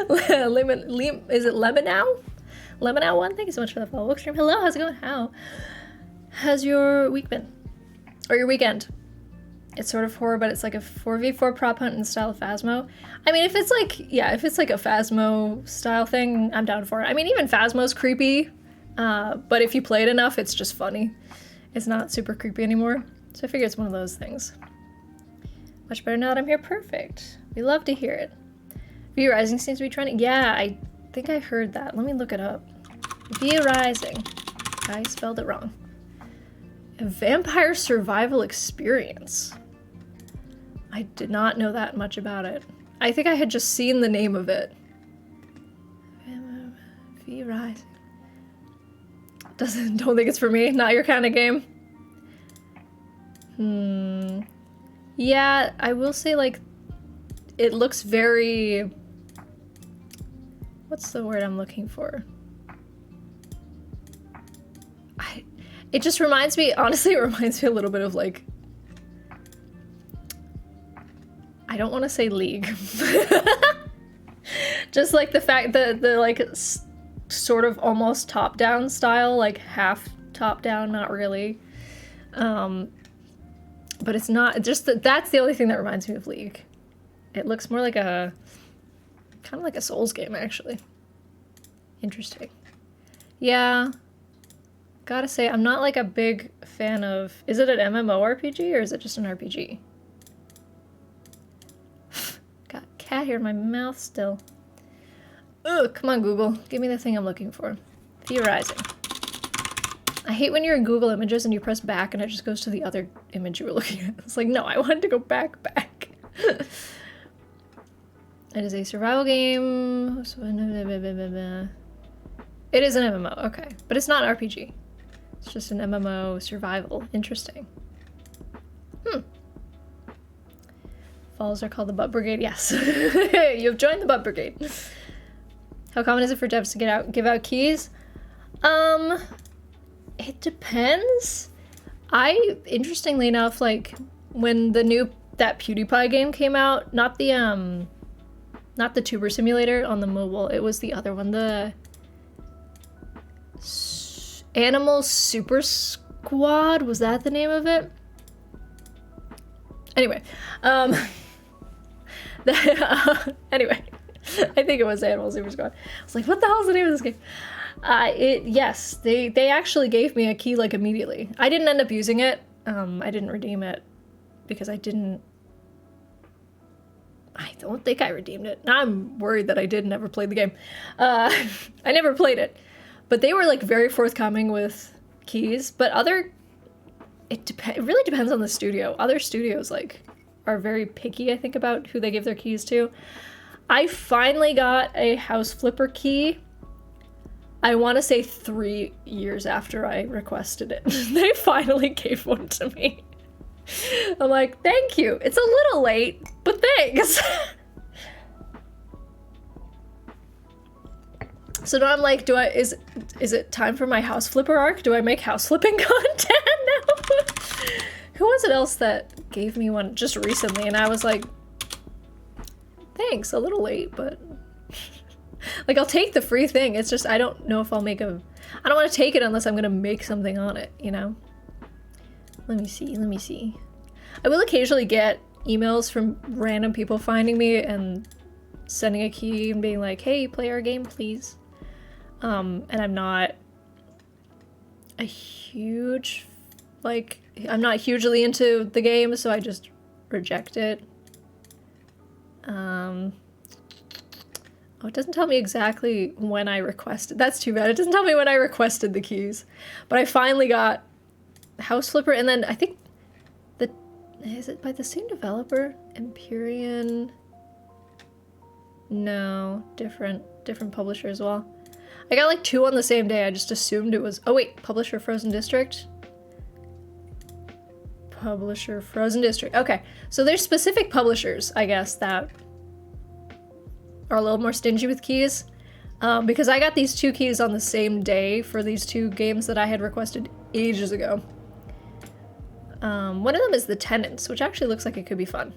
Is it Lemanow? Lemanow one? Thank you so much for the follow. Stream. Hello, how's it going? How's your week been? Or your weekend? It's sort of horror, but it's like a 4v4 prop hunt in style of Phasmo. I mean, if it's like a Phasmo style thing, I'm down for it. I mean, even Phasmo's creepy, but if you play it enough, it's just funny. It's not super creepy anymore. So I figure it's one of those things. Much better now that I'm here. Perfect. We love to hear it. V Rising seems to be trending. Yeah, I think I heard that. Let me look it up. V Rising. I spelled it wrong. A vampire survival experience. I did not know that much about it. I think I had just seen the name of it. V Rising. Don't think it's for me. Not your kind of game. Yeah, I will say, like, it looks very... What's the word I'm looking for? It just reminds me, honestly, it reminds me a little bit of, like... I don't want to say League. Just, like, the fact that the like, sort of almost top-down style, like, half top-down, not really. But it's not, just that's the only thing that reminds me of League. It looks more like kind of like a Souls game, actually. Interesting. Yeah. Gotta say, I'm not like a big fan of, is it an MMORPG or is it just an RPG? Got a cat here in my mouth still. Ugh, come on Google, give me the thing I'm looking for. Theorizing. I hate when you're in Google Images and you press back and it just goes to the other image you were looking at. It's like, no, I wanted to go back. It is a survival game. It is an MMO, okay. But it's not an RPG. It's just an MMO survival. Interesting. Falls are called the Butt Brigade. Yes. You've joined the Butt Brigade. How common is it for devs to give out keys? It depends. Interestingly enough, like, when that PewDiePie game came out, not the Tuber Simulator on the mobile, it was the other one, Animal Super Squad, was that the name of it? Anyway, anyway, I think it was Animal Super Squad. I was like, what the hell is the name of this game? Yes, they actually gave me a key like immediately. I didn't end up using it. I didn't redeem it because I don't think I redeemed it. Now I'm worried that I did never play the game. I never played it, but they were like very forthcoming with keys. But it really depends on the studio. Other studios like are very picky, I think, about who they give their keys to. I finally got a house flipper key. I want to say 3 years after I requested it. They finally gave one to me. I'm like, thank you. It's a little late, but thanks. So now I'm like, is it time for my house flipper arc? Do I make house flipping content now? Who was it else that gave me one just recently? And I was like, thanks, a little late, but like, I'll take the free thing. It's just, I don't know if I'll make I don't want to take it unless I'm going to make something on it, you know? Let me see. I will occasionally get emails from random people finding me and sending a key and being like, hey, play our game, please. And I'm not I'm not hugely into the game, so I just reject it. Oh, it doesn't tell me exactly when I requested. That's too bad. It doesn't tell me when I requested the keys. But I finally got House Flipper, and then I think is it by the same developer? Empyrean? No, different publisher as well. I got like 2 on the same day. I just assumed it was, oh wait, publisher Frozen District. Publisher Frozen District. Okay, so there's specific publishers, I guess, that are a little more stingy with keys. Because I got these 2 keys on the same day for these 2 games that I had requested ages ago. One of them is The Tenants, which actually looks like it could be fun.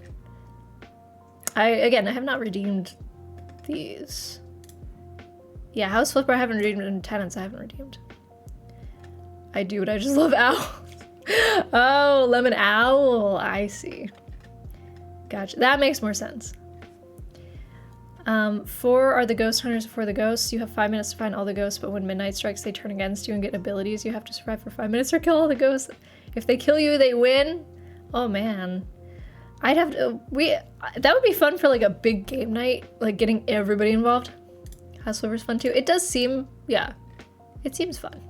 I have not redeemed these. Yeah, House Flipper I haven't redeemed, and Tenants I haven't redeemed. I just love owls. Oh, Lemon Owl, I see. Gotcha, that makes more sense. 4 are the ghost hunters for the ghosts. You have 5 minutes to find all the ghosts, but when midnight strikes, they turn against you and get abilities. You have to survive for 5 minutes or kill all the ghosts. If they kill you, they win. Oh man. I'd have to, that would be fun for like a big game night, like getting everybody involved. House Flipper's fun too. It does seem, yeah, it seems fun.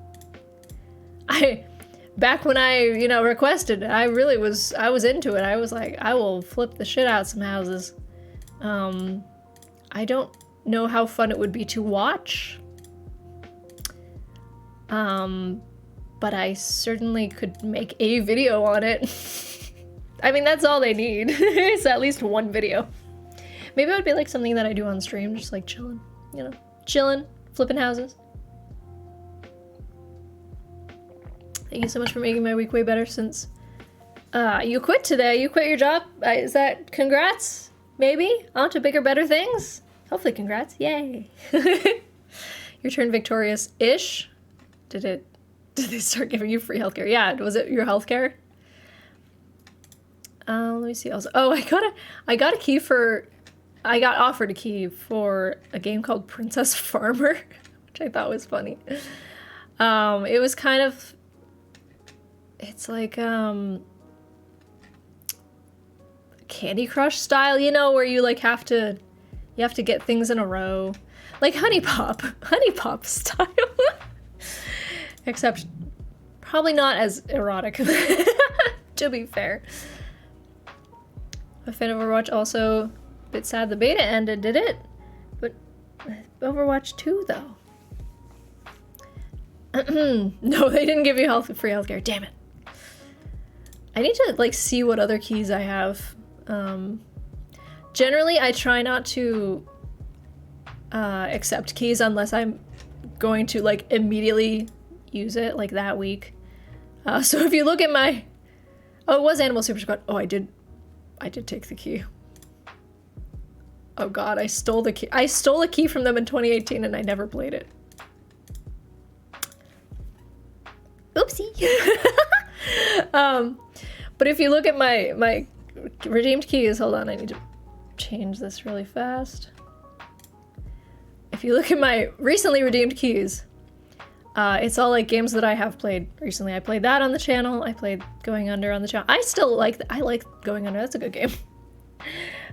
Back when I, requested it, I was into it. I was like, I will flip the shit out some houses. I don't know how fun it would be to watch. But I certainly could make a video on it. I mean, that's all they need. It's at least one video. Maybe it would be like something that I do on stream, just like chilling, chilling, flipping houses. Thank you so much for making my week way better since you quit today. You quit your job. Is that congrats? Maybe? On to bigger, better things? Hopefully congrats. Yay. Your turn victorious-ish. Did they start giving you free healthcare? Yeah, was it your healthcare? Let me see also. Oh, I got offered a key for a game called Princess Farmer, which I thought was funny. It was kind of, it's like Candy Crush style, where you like have to get things in a row, like Honey Pop style. Except probably not as erotic, to be fair. A fan of Overwatch, also a bit sad the beta ended, did it? But Overwatch 2 though. No, they didn't give you free healthcare, damn it. I need to like see what other keys I have. Generally I try not to accept keys unless I'm going to like immediately use it like that week. So if you look at my, it was Animal Super Squad. Oh, I did take the key. Oh god, I stole the key. I stole a key from them in 2018 and I never played it. Oopsie. But if you look at my redeemed keys, hold on, I need to change this really fast. If you look at my recently redeemed keys, it's all like games that I have played recently. I played that on the channel. I played Going Under on the channel. I still like I like Going Under. That's a good game.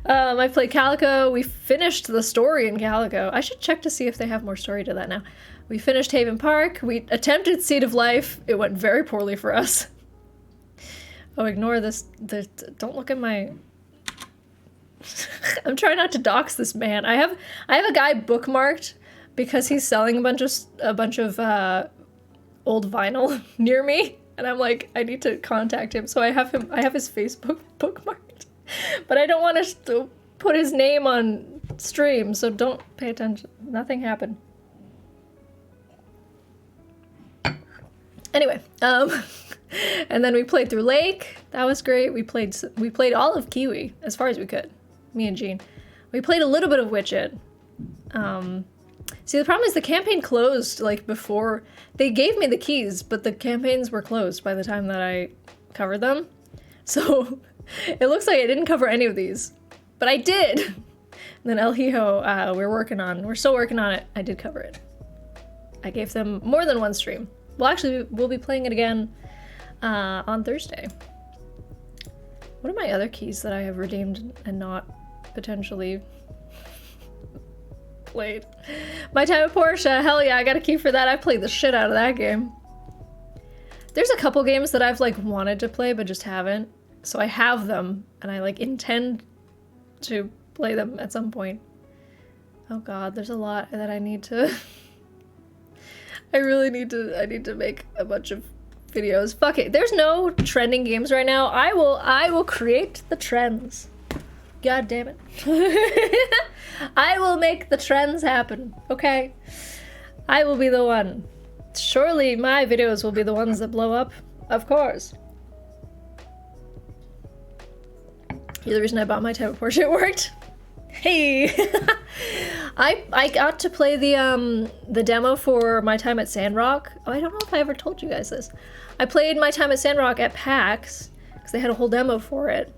I played Calico. We finished the story in Calico. I should check to see if they have more story to that now. We finished Haven Park. We attempted Seed of Life. It went very poorly for us. Oh, ignore this. Don't look at my... I'm trying not to dox this man. I have a guy bookmarked because he's selling a bunch of old vinyl near me, and I'm like, I need to contact him. So I have his Facebook bookmarked, but I don't want to put his name on stream, so don't pay attention. Nothing happened. Anyway, and then we played through Lake. That was great. We played all of Kiwi as far as we could. Me and Jean. We played a little bit of Witchet. See, the problem is the campaign closed like before. They gave me the keys, but the campaigns were closed by the time that I covered them. So it looks like I didn't cover any of these, but I did. And then El Hijo, we're still working on it. I did cover it. I gave them more than one stream. Well, actually, we'll be playing it again on Thursday. What are my other keys that I have redeemed and not potentially played? My Time at Portia, hell yeah, I got a key for that. I played the shit out of that game. There's a couple games that I've like wanted to play but just haven't. So I have them and I like intend to play them at some point. Oh god, there's a lot that I need to... I need to make a bunch of videos. Fuck it. There's no trending games right now. I will create the trends. God damn it. I will make the trends happen. Okay? I will be the one. Surely my videos will be the ones that blow up. Of course. You're the reason I bought my Time of Porsche. It worked. Hey. I got to play the demo for My Time at Sandrock. Oh, I don't know if I ever told you guys this. I played My Time at Sandrock at PAX because they had a whole demo for it.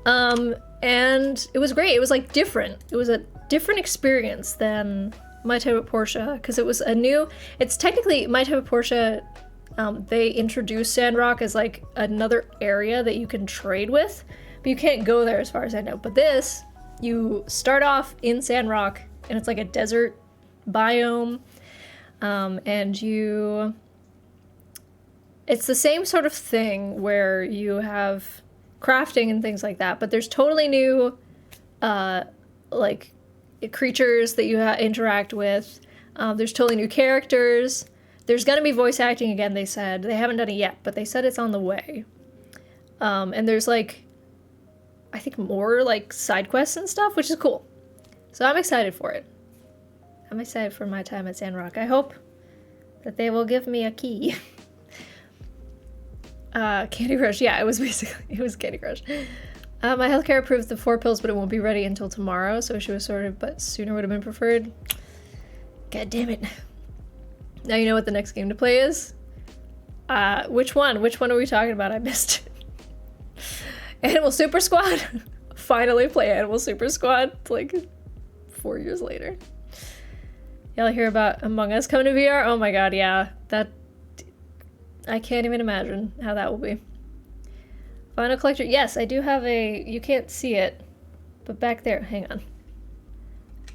And it was great. It was like different. It was a different experience than My Time at Portia because it was it's technically My Time at Portia. They introduced Sandrock as like another area that you can trade with, but you can't go there as far as I know. But this, you start off in Sandrock and it's like a desert biome, and it's the same sort of thing where you have crafting and things like that, but there's totally new like creatures that you interact with. There's totally new characters. There's gonna be voice acting again, they said. They haven't done it yet, but they said it's on the way. And there's like, I think more like side quests and stuff, which is cool. So I'm excited for it. I'm excited for My Time at Sandrock. I hope that they will give me a key. Candy Crush, yeah, it was Candy Crush. My healthcare approved the 4 pills, but it won't be ready until tomorrow, so she was sorted, but sooner would have been preferred. God damn it. Now you know what the next game to play is? Which one? Which one are we talking about? I missed it. Animal Super Squad. Finally play Animal Super Squad like 4 years later. Y'all hear about Among Us coming to VR? Oh my god, yeah. I can't even imagine how that will be. Final Collector. Yes, I do have you can't see it, but back there, hang on.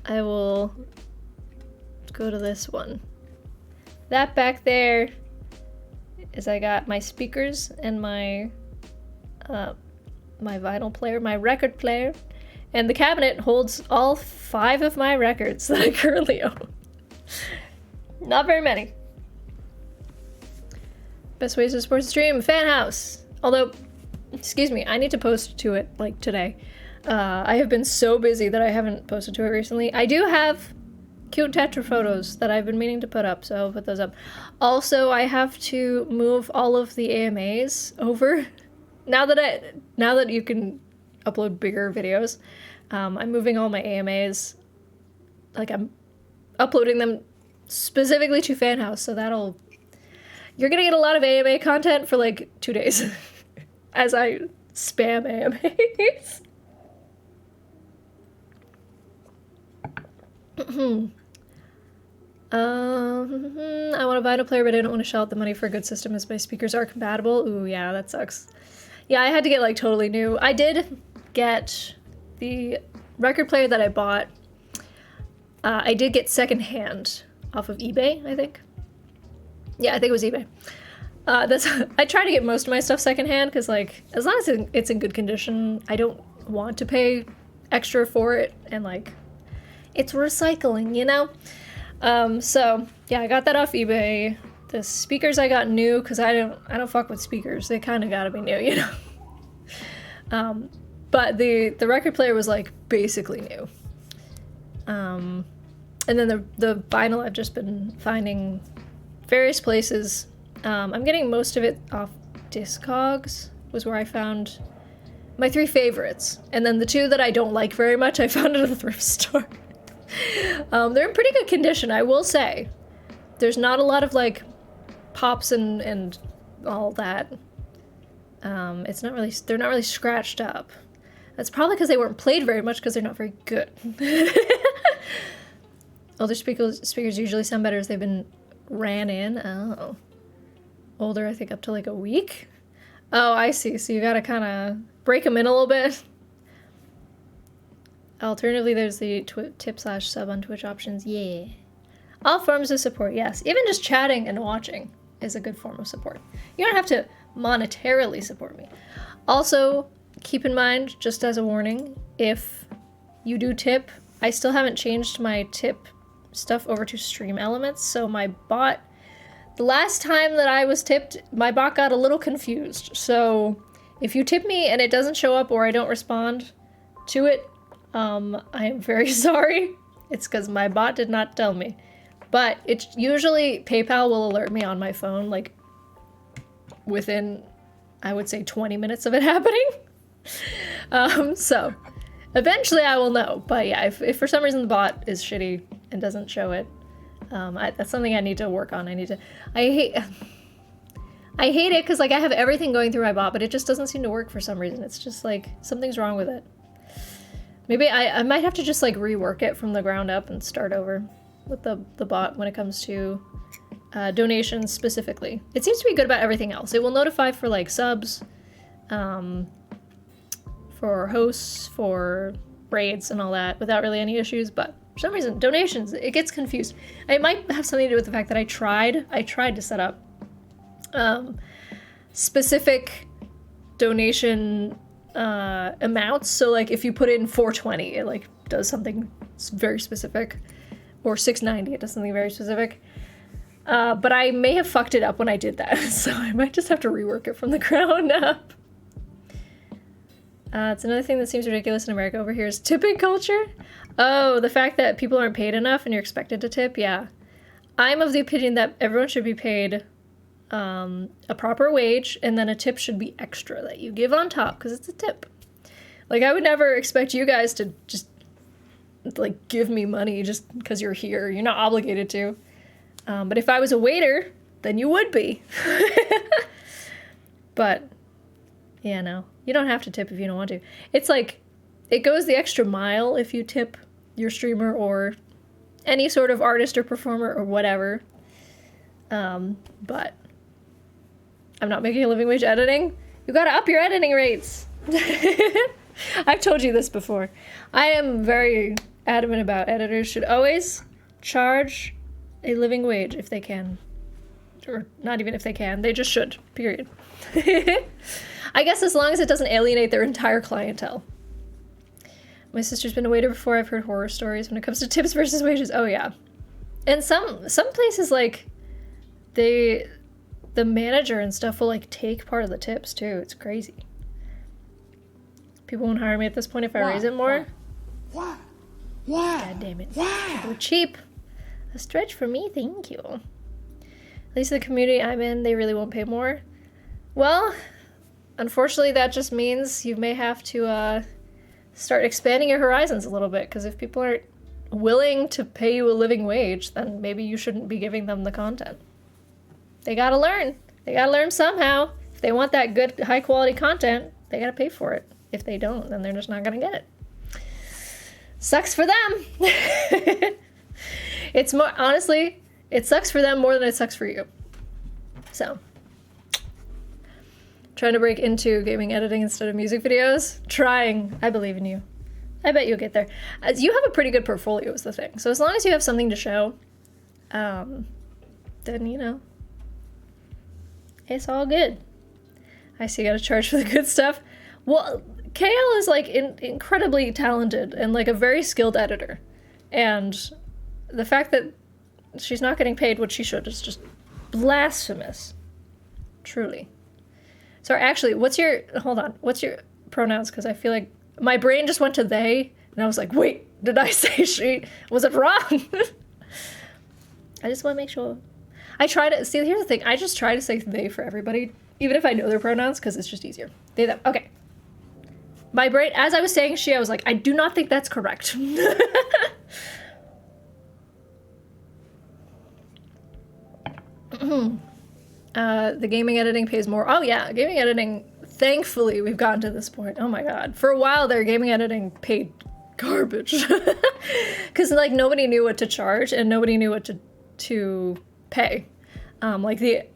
I will go to this one. That back there is I got my speakers and my vinyl player, my record player, and the cabinet holds all 5 of my records that I currently own. Not very many. Best ways to support the stream, fan house. Although, excuse me, I need to post to it like today. I have been so busy that I haven't posted to it recently. I do have cute Tetra photos that I've been meaning to put up, so I'll put those up. Also, I have to move all of the AMAs over. Now that you can upload bigger videos, I'm moving all my AMAs. Like, I'm uploading them specifically to Fan House, so that'll You're gonna get a lot of AMA content for like 2 days as I spam AMAs. I want a vinyl player, but I don't want to shell out the money for a good system as my speakers are compatible. Ooh, yeah, that sucks. Yeah, I had to get like totally new. I did get the record player that I bought. I did get secondhand off of eBay, I think. Yeah, I think it was eBay. I try to get most of my stuff secondhand because, like, as long as it's in good condition, I don't want to pay extra for it, and like, it's recycling, you know. So yeah, I got that off eBay. The speakers I got new because I don't fuck with speakers. They kind of gotta be new, you know. But the record player was like basically new. And then the vinyl I've just been finding various places. I'm getting most of it off Discogs, was where I found my 3 favorites. And then the 2 that I don't like very much, I found at a thrift store. They're in pretty good condition, I will say. There's not a lot of like pops and all that. They're not really scratched up. That's probably because they weren't played very much because they're not very good. Older speakers usually sound better as they've been ran in. Oh. Older, I think up to like a week. Oh, I see. So you gotta kind of break them in a little bit. Alternatively, there's the tip/sub on Twitch options. Yeah. All forms of support, yes. Even just chatting and watching is a good form of support. You don't have to monetarily support me. Also, keep in mind, just as a warning, if you do tip, I still haven't changed my tip stuff over to Stream Elements, so my bot, the last time that I was tipped, my bot got a little confused. So if you tip me and it doesn't show up or I don't respond to it, I am very sorry. It's because my bot did not tell me. But it's usually PayPal will alert me on my phone, like, within, I would say, 20 minutes of it happening. So eventually I will know. But yeah, if for some reason the bot is shitty and doesn't show it, that's something I need to work on. I hate it because, like, I have everything going through my bot, but it just doesn't seem to work for some reason. It's just like something's wrong with it. Maybe I might have to just like rework it from the ground up and start over with the bot when it comes to donations specifically. It seems to be good about everything else. It will notify for like subs, for hosts, for raids and all that without really any issues, but for some reason, donations, it gets confused. It might have something to do with the fact that I tried to set up specific donation amounts. So like if you put in 420, it like does something very specific, or 690, it does something very specific. But I may have fucked it up when I did that, so I might just have to rework it from the ground up. It's another thing that seems ridiculous in America over here is tipping culture. Oh, the fact that people aren't paid enough and you're expected to tip, yeah. I'm of the opinion that everyone should be paid a proper wage, and then a tip should be extra that you give on top, because it's a tip. Like, I would never expect you guys to just, like, give me money just because you're here. You're not obligated to. But if I was a waiter, then you would be. But, yeah, no. You don't have to tip if you don't want to. It's like, it goes the extra mile if you tip your streamer or any sort of artist or performer or whatever. But I'm not making a living wage editing. You gotta up your editing rates. I've told you this before. I am very adamant about editors should always charge a living wage if they can. Or not even if they can, they just should, period. I guess as long as it doesn't alienate their entire clientele. My sister's been a waiter before. I've heard horror stories when it comes to tips versus wages. Oh yeah. And some places, like, the manager and stuff will like take part of the tips too. It's crazy. People won't hire me at this point if I raise it more. Why? God damn it. People are cheap. A stretch for me, thank you. At least the community I'm in, they really won't pay more. Well, unfortunately that just means you may have to start expanding your horizons a little bit, because if people aren't willing to pay you a living wage, then maybe you shouldn't be giving them the content. They gotta learn. They gotta learn somehow. If they want that good, high quality content, they gotta pay for it. If they don't, then they're just not gonna get it. Sucks for them. It's more, honestly, it sucks for them more than it sucks for you. So, trying to break into gaming editing instead of music videos. Trying. I believe in you. I bet you'll get there. You have a pretty good portfolio is the thing. So as long as you have something to show, then, you know, it's all good. I see you gotta charge for the good stuff. Well, KL is, like, incredibly talented and, like, a very skilled editor. And the fact that she's not getting paid what she should is just blasphemous. Truly. Sorry, actually, what's your pronouns? Because I feel like my brain just went to they, and I was like, wait, did I say she? Was it wrong? I just want to make sure. I try to, see, here's the thing, I just try to say they for everybody, even if I know their pronouns, because it's just easier. They, them. Okay. My brain, as I was saying she, I was like, I do not think that's correct. The gaming editing pays more. Oh yeah, gaming editing, thankfully we've gotten to this point. Oh my god. For a while there, gaming editing paid garbage. Because, like, nobody knew what to charge and nobody knew what to pay. Like, the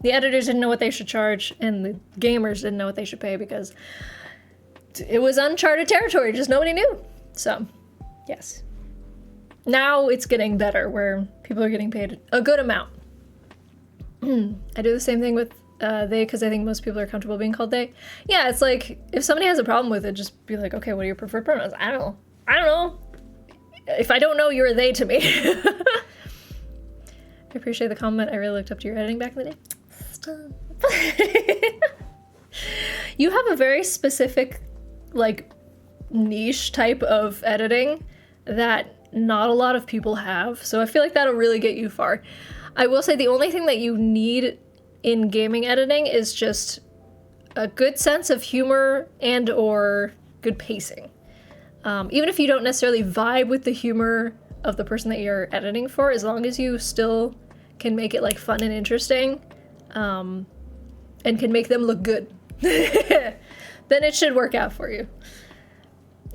editors didn't know what they should charge and the gamers didn't know what they should pay because it was uncharted territory, just nobody knew. So, yes. Now it's getting better where people are getting paid a good amount. I do the same thing with they, because I think most people are comfortable being called they. Yeah, it's like, if somebody has a problem with it, just be like, okay, what are your preferred pronouns? I don't know. If I don't know, you're a they to me. I appreciate the compliment. I really looked up to your editing back in the day. Stop. You have a very specific, like, niche type of editing that not a lot of people have, so I feel like that'll really get you far. I will say the only thing that you need in gaming editing is just a good sense of humor and or good pacing. Even if you don't necessarily vibe with the humor of the person that you're editing for, as long as you still can make it, like, fun and interesting, and can make them look good, then it should work out for you.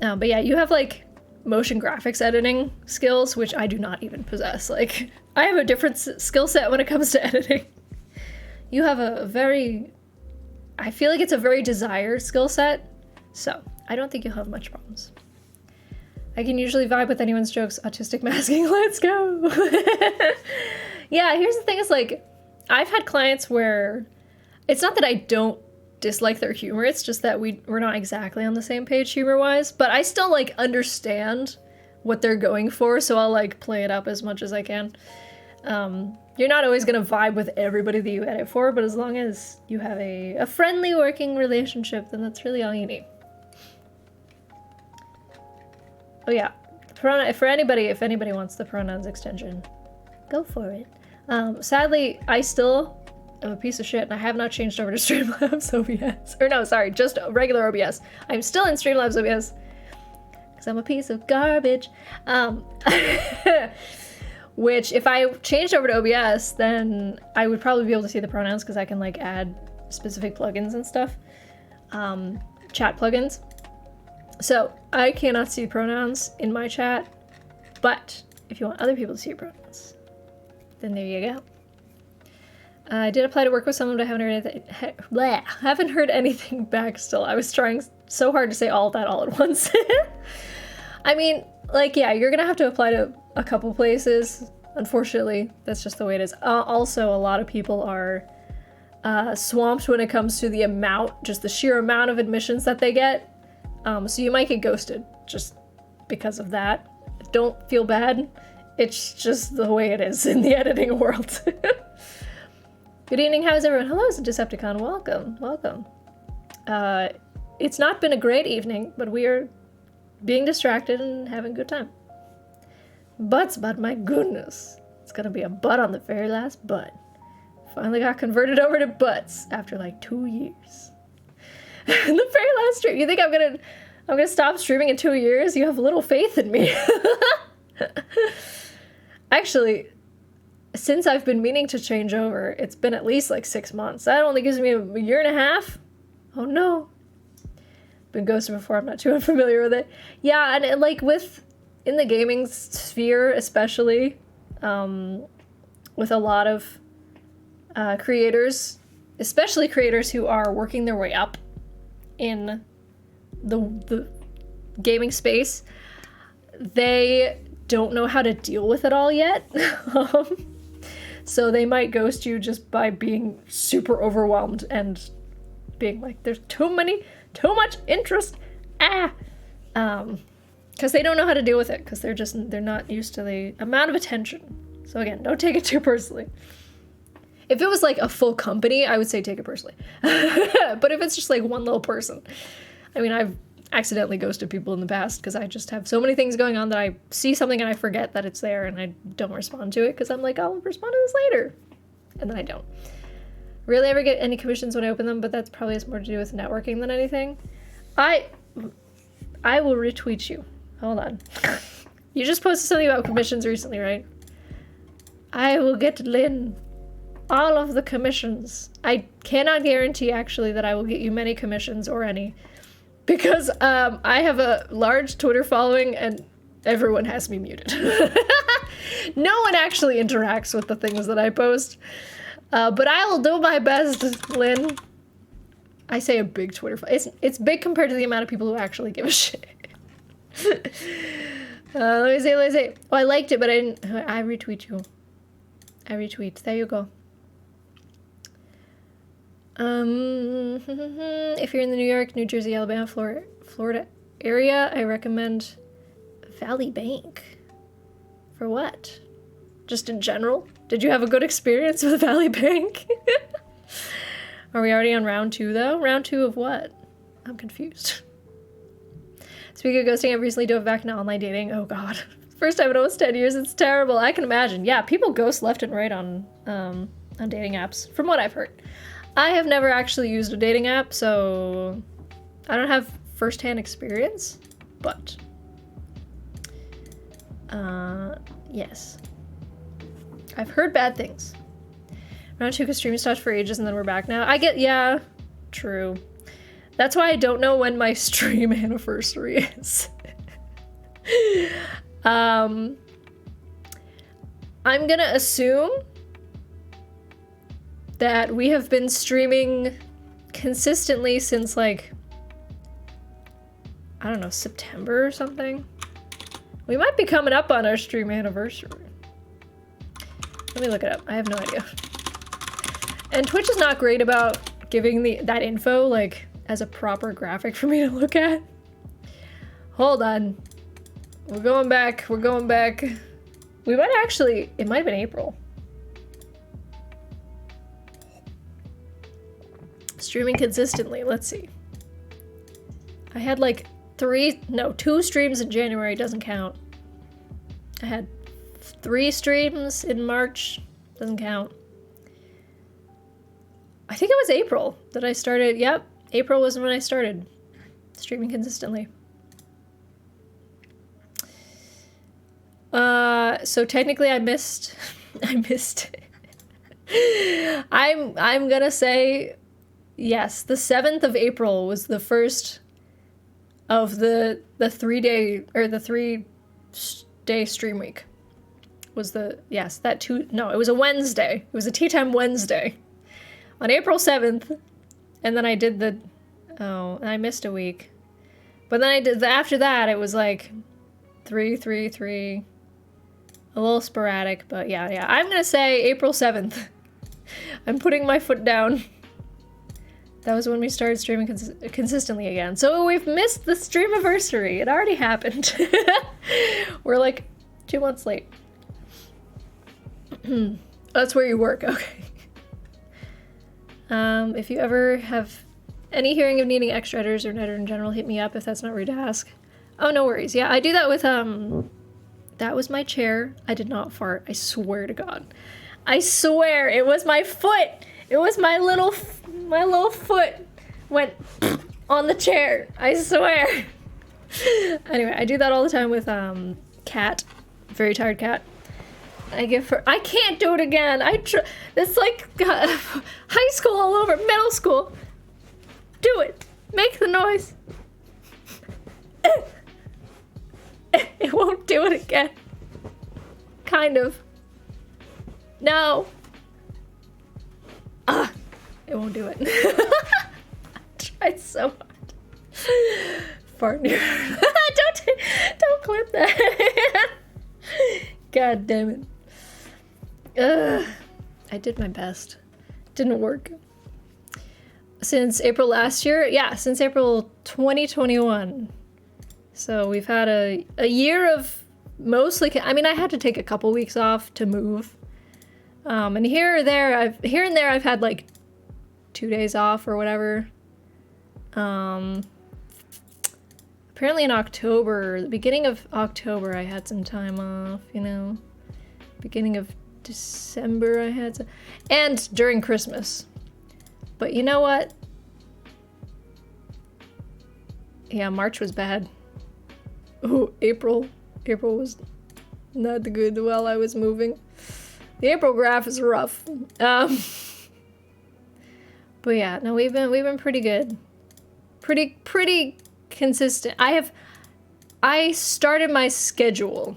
But yeah, you have, like, motion graphics editing skills, which I do not even possess. Like, I have a different skill set when it comes to editing. You have a very, I feel like it's a very desired skill set, so I don't think you'll have much problems. I can usually vibe with anyone's jokes. Autistic masking, let's go. Yeah, here's the thing, is, like, I've had clients where it's not that I don't dislike their humor, it's just that we're not exactly on the same page humor-wise, but I still, like, understand what they're going for, so I'll, like, play it up as much as I can. You're not always gonna vibe with everybody that you edit for, but as long as you have a friendly working relationship, then that's really all you need. Oh yeah, if anybody wants the pronouns extension, go for it. Sadly, I still am a piece of shit and I have not changed over to Streamlabs OBS. Or no, sorry, just regular OBS. I'm still in Streamlabs OBS because I'm a piece of garbage. Which, if I changed over to OBS, then I would probably be able to see the pronouns because I can, like, add specific plugins and stuff. Chat plugins. So, I cannot see pronouns in my chat, but if you want other people to see your pronouns, then there you go. I did apply to work with someone, but I haven't heard anything back still. I was trying so hard to say all of that all at once. I mean, like, yeah, you're gonna have to apply to a couple places. Unfortunately, that's just the way it is. Also, a lot of people are swamped when it comes to the amount, just the sheer amount of admissions that they get. So you might get ghosted just because of that. Don't feel bad. It's just the way it is in the editing world. Good evening, how is everyone? Hello, it's a Decepticon. Welcome, welcome. It's not been a great evening, but we are being distracted and having a good time. Butts, but my goodness. It's gonna be a butt on the very last butt. Finally got converted over to butts after like 2 years. In the very last stream. You think I'm gonna stop streaming in 2 years? You have little faith in me. Actually, since I've been meaning to change over, it's been at least like 6 months. That only gives me a year and a half. Oh no. Been ghosted before, I'm not too unfamiliar with it. Yeah, and like in the gaming sphere especially, with a lot of creators, especially creators who are working their way up in the gaming space, they don't know how to deal with it all yet. So they might ghost you just by being super overwhelmed and being like, there's too much interest, because they don't know how to deal with it, because they're not used to the amount of attention. So again, don't take it too personally. If it was like a full company, I would say take it personally. But if it's just like one little person, I mean, I've accidentally ghosted people in the past because I just have so many things going on that I see something and I forget that it's there and I don't respond to it because I'm like, I'll respond to this later. And then I don't. Rarely ever get any commissions when I open them, but that's probably has more to do with networking than anything. I will retweet you. Hold on. You just posted something about commissions recently, right? I will get Lynn all of the commissions. I cannot guarantee actually that I will get you many commissions or any, because I have a large Twitter following and everyone has me muted. No one actually interacts with the things that I post, but I will do my best, Lynn. I say a big Twitter it's big compared to the amount of people who actually give a shit. Let me say. Oh, I liked it, but I retweet you. I retweet. There you go. If you're in the New York, New Jersey, Alabama, Florida area, I recommend Valley Bank. For what? Just in general? Did you have a good experience with Valley Bank? Are we already on round 2 though? Round 2 of what? I'm confused. Speaking of ghosting, I recently dove back into online dating. Oh god. First time in almost 10 years. It's terrible. I can imagine. Yeah, people ghost left and right on dating apps, from what I've heard. I have never actually used a dating app, so I don't have first-hand experience, but yes. I've heard bad things. Round 2 because stream stopped for ages and then we're back now. Yeah, true. That's why I don't know when my stream anniversary is. I'm gonna assume that we have been streaming consistently since like, I don't know, September or something. We might be coming up on our stream anniversary. Let me look it up. I have no idea. And Twitch is not great about giving that info like as a proper graphic for me to look at. Hold on. We're going back. We might actually, it might have been April. Streaming consistently, let's see. I had like 2 streams in January, doesn't count. I had 3 streams in March, doesn't count. I think it was April that I started, yep, April was when I started streaming consistently. So technically I missed I'm gonna say yes, the 7th of April was the first of the 3-day or the 3-day stream week. Was it was a Wednesday. It was a Teatime Wednesday on April 7th, and then I did and I missed a week. But then I did after that it was like 3, a little sporadic, but yeah. I'm gonna say April 7th. I'm putting my foot down. That was when we started streaming consistently again. So we've missed the stream anniversary. It already happened. We're like 2 months late. That's where you work, okay. If you ever have any hearing of needing extra editors or an editor in general, hit me up if that's not rude to ask. Oh, no worries. Yeah, I do that with, that was my chair. I did not fart. I swear to God. I swear it was my foot. It was my little foot went on the chair. I swear. Anyway, I do that all the time with, Cat. Very tired cat. I give her. I can't do it again. It's like high school all over, middle school. Do it. Make the noise. It won't do it again. Kind of. No. It won't do it. I tried so hard. Fart near. Don't clip that. God damn it. I did my best. Didn't work. Since April last year? Yeah, since April 2021. So we've had a year of mostly, I mean, I had to take a couple weeks off to move. And here and there I've had like 2 days off or whatever. Apparently in October, the beginning of October, I had some time off, you know. Beginning of December, I had some, and during Christmas. But you know what? Yeah, March was bad. Oh, April was not good while I was moving. The April graph is rough. But yeah, no, we've been pretty good. Pretty consistent. I started my schedule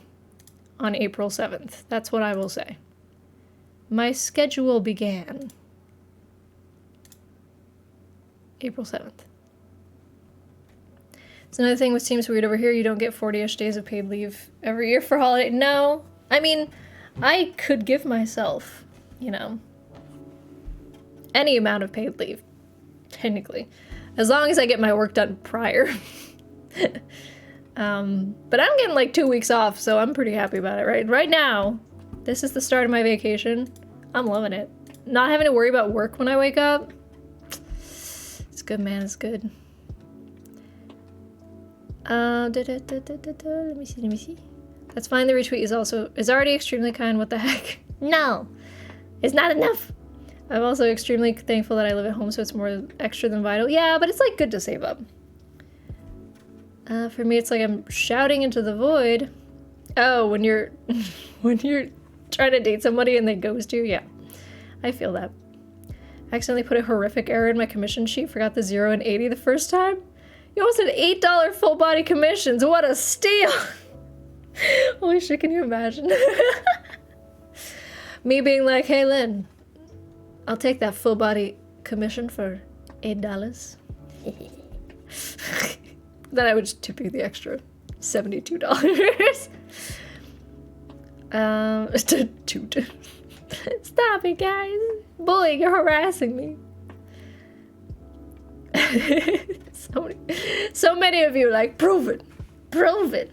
on April 7th. That's what I will say. My schedule began April 7th. It's another thing which seems weird over here. You don't get 40-ish days of paid leave every year for holiday. No. I mean, I could give myself, you know, any amount of paid leave, technically, as long as I get my work done prior. But I'm getting like 2 weeks off, so I'm pretty happy about it, right? Right now, this is the start of my vacation. I'm loving it. Not having to worry about work when I wake up. It's good, man, it's good. Let me see. That's fine, the retweet is already extremely kind, what the heck? No! It's not enough! I'm also extremely thankful that I live at home, so it's more extra than vital. Yeah, but it's like good to save up. For me, it's like I'm shouting into the void. Oh, when you're trying to date somebody and they ghost you, yeah. I feel that. I accidentally put a horrific error in my commission sheet, forgot the 0 and 80 the first time. You almost had $8 full body commissions, what a steal! Holy shit, can you imagine? Me being like, hey Lynn, I'll take that full body commission for $8. Then I would just tip you the extra $72. Stop it, guys. Bullying, you're harassing me. So many of you like, prove it. Prove it.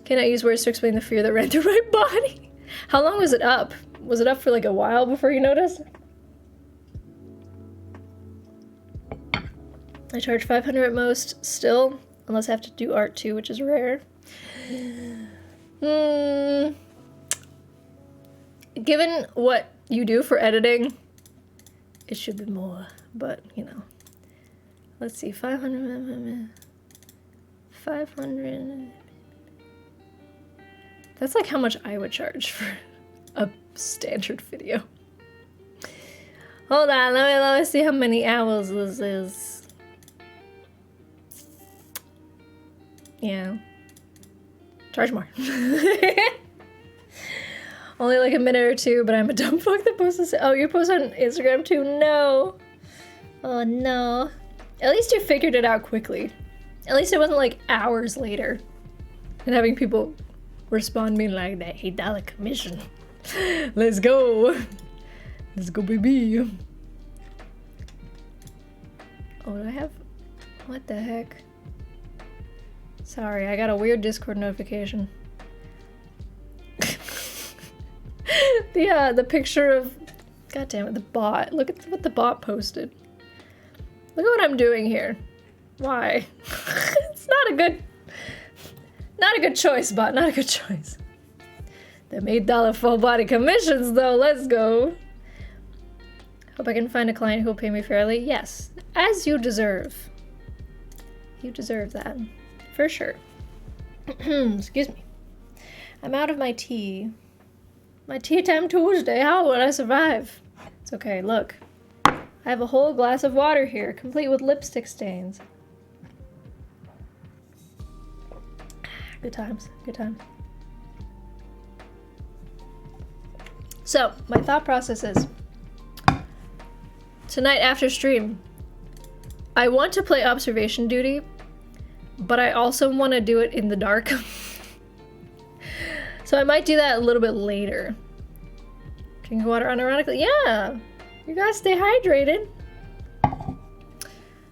Cannot use words to explain the fear that ran through my body. How long was it up? Was it up for like a while before you noticed? I charge $500 at most still, unless I have to do art too, which is rare. Given what you do for editing, it should be more, but you know. Let's see, 500. That's like how much I would charge for a standard video. Hold on, let me see how many hours this is. Yeah. Charge more. Only like a minute or two, but I'm a dumb fuck that posts. Oh, you post on Instagram too? No. Oh no. At least you figured it out quickly. At least it wasn't like hours later. And having people respond me like that $8 commission. Let's go. Let's go, baby. Oh, do I have? What the heck? Sorry, I got a weird Discord notification. The picture of, god damn it, the bot. Look at what the bot posted. Look at what I'm doing here. Why? It's not a good choice, bot. Not a good choice. Them $8 full body commissions, though. Let's go. Hope I can find a client who will pay me fairly. Yes, as you deserve. You deserve that. For sure. Excuse me. I'm out of my tea. My Teatime Tuesday, how would I survive? It's okay, look. I have a whole glass of water here, complete with lipstick stains. Good times, good times. So, my thought process is, tonight after stream, I want to play Observation Duty, but I also want to do it in the dark. So I might do that a little bit later. Drinking water unironically, yeah! You gotta stay hydrated.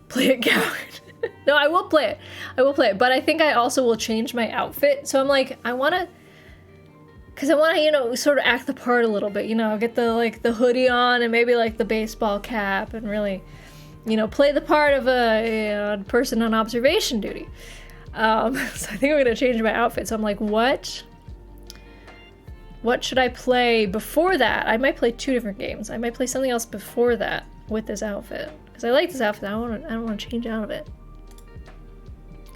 Play it, coward. No, I will play it. I will play it, but I think I also will change my outfit. So I'm like, I wanna, cause I wanna, you know, sort of act the part a little bit, you know, get the, like, the hoodie on and maybe, like, the baseball cap and really, you know, play the part of a person on observation duty. So I think I'm gonna change my outfit. So I'm like, what should I play before that? I might play 2 different games. I might play something else before that with this outfit. Because I like this outfit. I don't want to change out of it.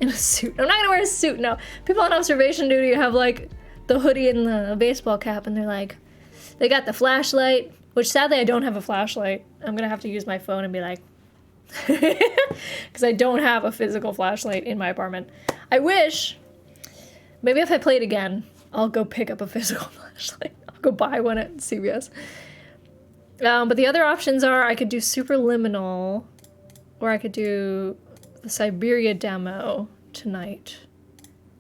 In a suit. I'm not gonna wear a suit, no. People on observation duty have like the hoodie and the baseball cap and they're like, they got the flashlight, which sadly I don't have a flashlight. I'm gonna have to use my phone and be like, because I don't have a physical flashlight in my apartment. I wish, maybe if I play it again, I'll go pick up a physical flashlight. I'll go buy one at CVS. But the other options are I could do Superliminal, or I could do the Siberia demo tonight.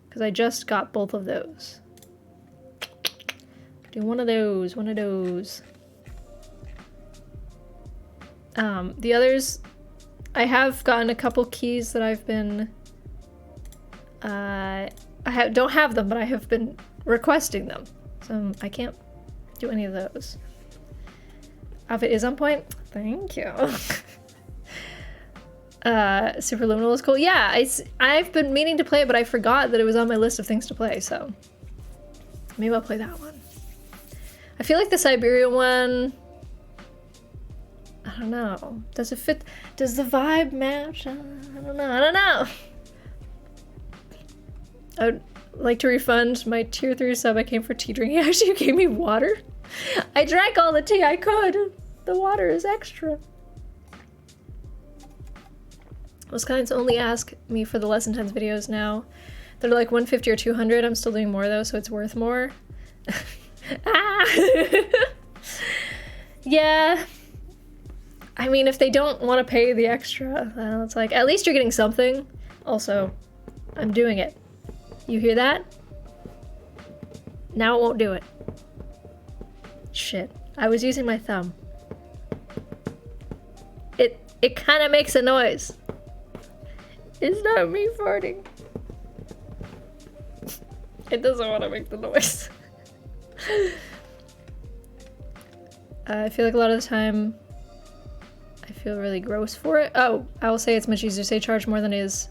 Because I just got both of those. Do one of those, one of those. The others, I have gotten a couple keys that I've been, don't have them, but I have been requesting them. So I can't do any of those. Outfit is on point. Thank you. Superliminal is cool. Yeah, I've been meaning to play it, but I forgot that it was on my list of things to play, so maybe I'll play that one. I feel like the Siberia one, I don't know. Does it fit? Does the vibe match? I don't know. I would like to refund my tier 3 sub I came for tea drinking. Actually, you gave me water. I drank all the tea I could. The water is extra. Most clients only ask me for the less intense videos now. They're like 150 or 200. I'm still doing more though, so it's worth more. Yeah. I mean, if they don't want to pay the extra, well, it's like, at least you're getting something. Also, I'm doing it. You hear that? Now it won't do it. Shit. I was using my thumb. It kind of makes a noise. It's not me farting. It doesn't want to make the noise. I feel like a lot of the time I feel really gross for it. Oh, I will say it's much easier to say charge more than it is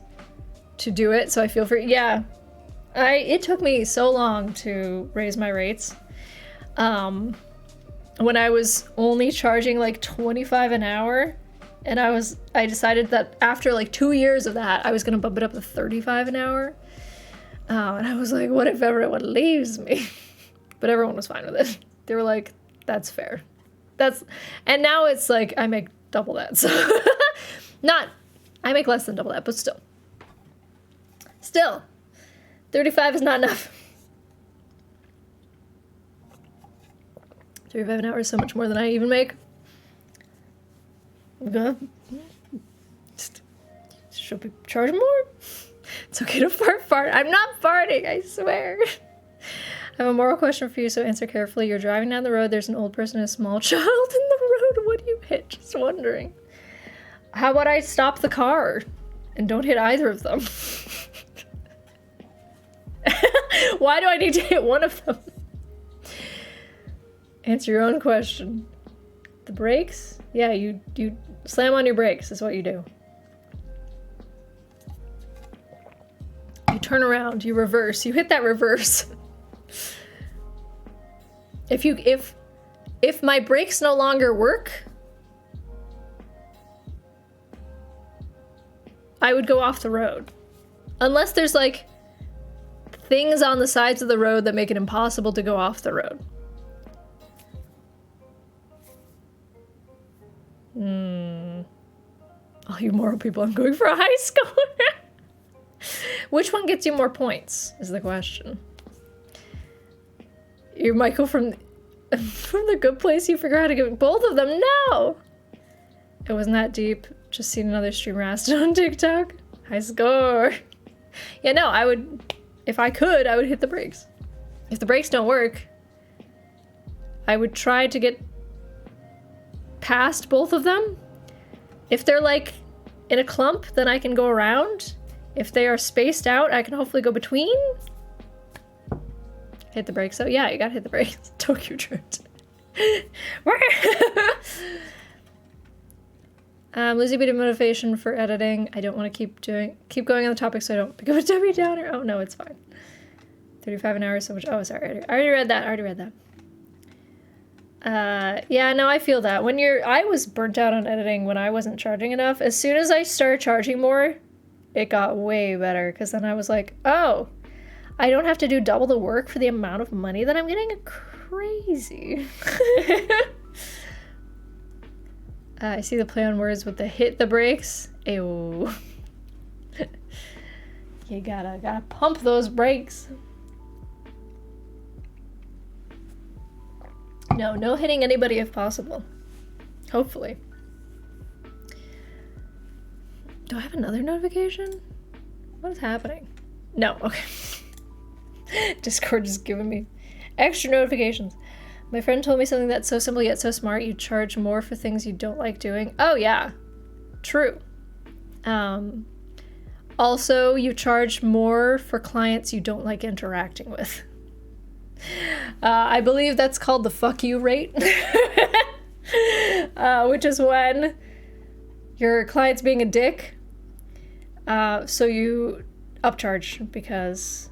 to do it, so I feel free. Yeah. It took me so long to raise my rates. When I was only charging like 25 an hour, and I decided that after like 2 years of that, I was gonna bump it up to 35 an hour. And I was like, what if everyone leaves me? But everyone was fine with it. They were like, that's fair. And now it's like, I make double that, so. I make less than double that, but still. Still, 35 is not enough. 35 an hour is so much more than I even make. Should we charge more? It's okay to fart. I'm not farting, I swear. I have a moral question for you, so answer carefully. You're driving down the road, there's an old person and a small child in the road. What do you hit? Just wondering. How about I stop the car and don't hit either of them? Why do I need to hit one of them? Answer your own question. The brakes? Yeah, you slam on your brakes is what you do. You turn around, you reverse, you hit that reverse. If my brakes no longer work, I would go off the road. Unless there's like things on the sides of the road that make it impossible to go off the road. All you moral people, I'm going for a high score. Which one gets you more points, is the question. You're Michael from The Good Place, you forgot how to give both of them, no! It wasn't that deep, just seen another streamer asked it on TikTok. High score. Yeah, no, I would, if I could, I would hit the brakes. If the brakes don't work, I would try to get past both of them. If they're like in a clump, then I can go around. If they are spaced out, I can hopefully go between. Hit the brakes. So yeah, you gotta hit the brakes. Tokyo Drift. Losing a bit of motivation for editing. I don't want to keep going on the topic so I don't become a Debbie Downer. Oh no, it's fine. 35 an hour is so much. Oh, sorry. I already read that. Yeah, no, I feel that. I was burnt out on editing when I wasn't charging enough. As soon as I started charging more, it got way better. Because then I was like, oh, I don't have to do double the work for the amount of money that I'm getting. Crazy. I see the play on words with the hit the brakes. Ew. You gotta pump those brakes. No hitting anybody if possible. Hopefully. Do I have another notification? What is happening? No, okay. Discord is giving me extra notifications. My friend told me something that's so simple yet so smart. You charge more for things you don't like doing. Oh yeah, true. Also, you charge more for clients you don't like interacting with. I believe that's called the fuck you rate. Which is when your client's being a dick. So you upcharge because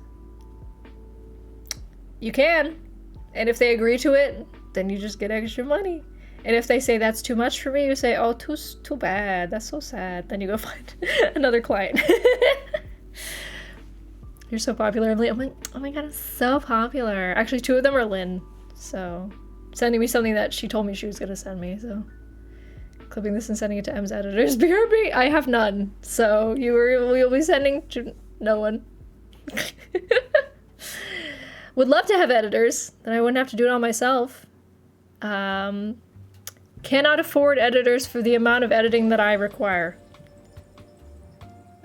you can. And if they agree to it, then you just get extra money. And if they say that's too much for me, you say, oh, too bad. That's so sad. Then you go find another client. You're so popular, Emily. Oh my god, I'm so popular. Actually, 2 of them are Lynn. So, sending me something that she told me she was going to send me. So, clipping this and sending it to M's editors. BRB, I have none. So, you'll be sending to no one. Would love to have editors, then I wouldn't have to do it all myself. Cannot afford editors for the amount of editing that I require.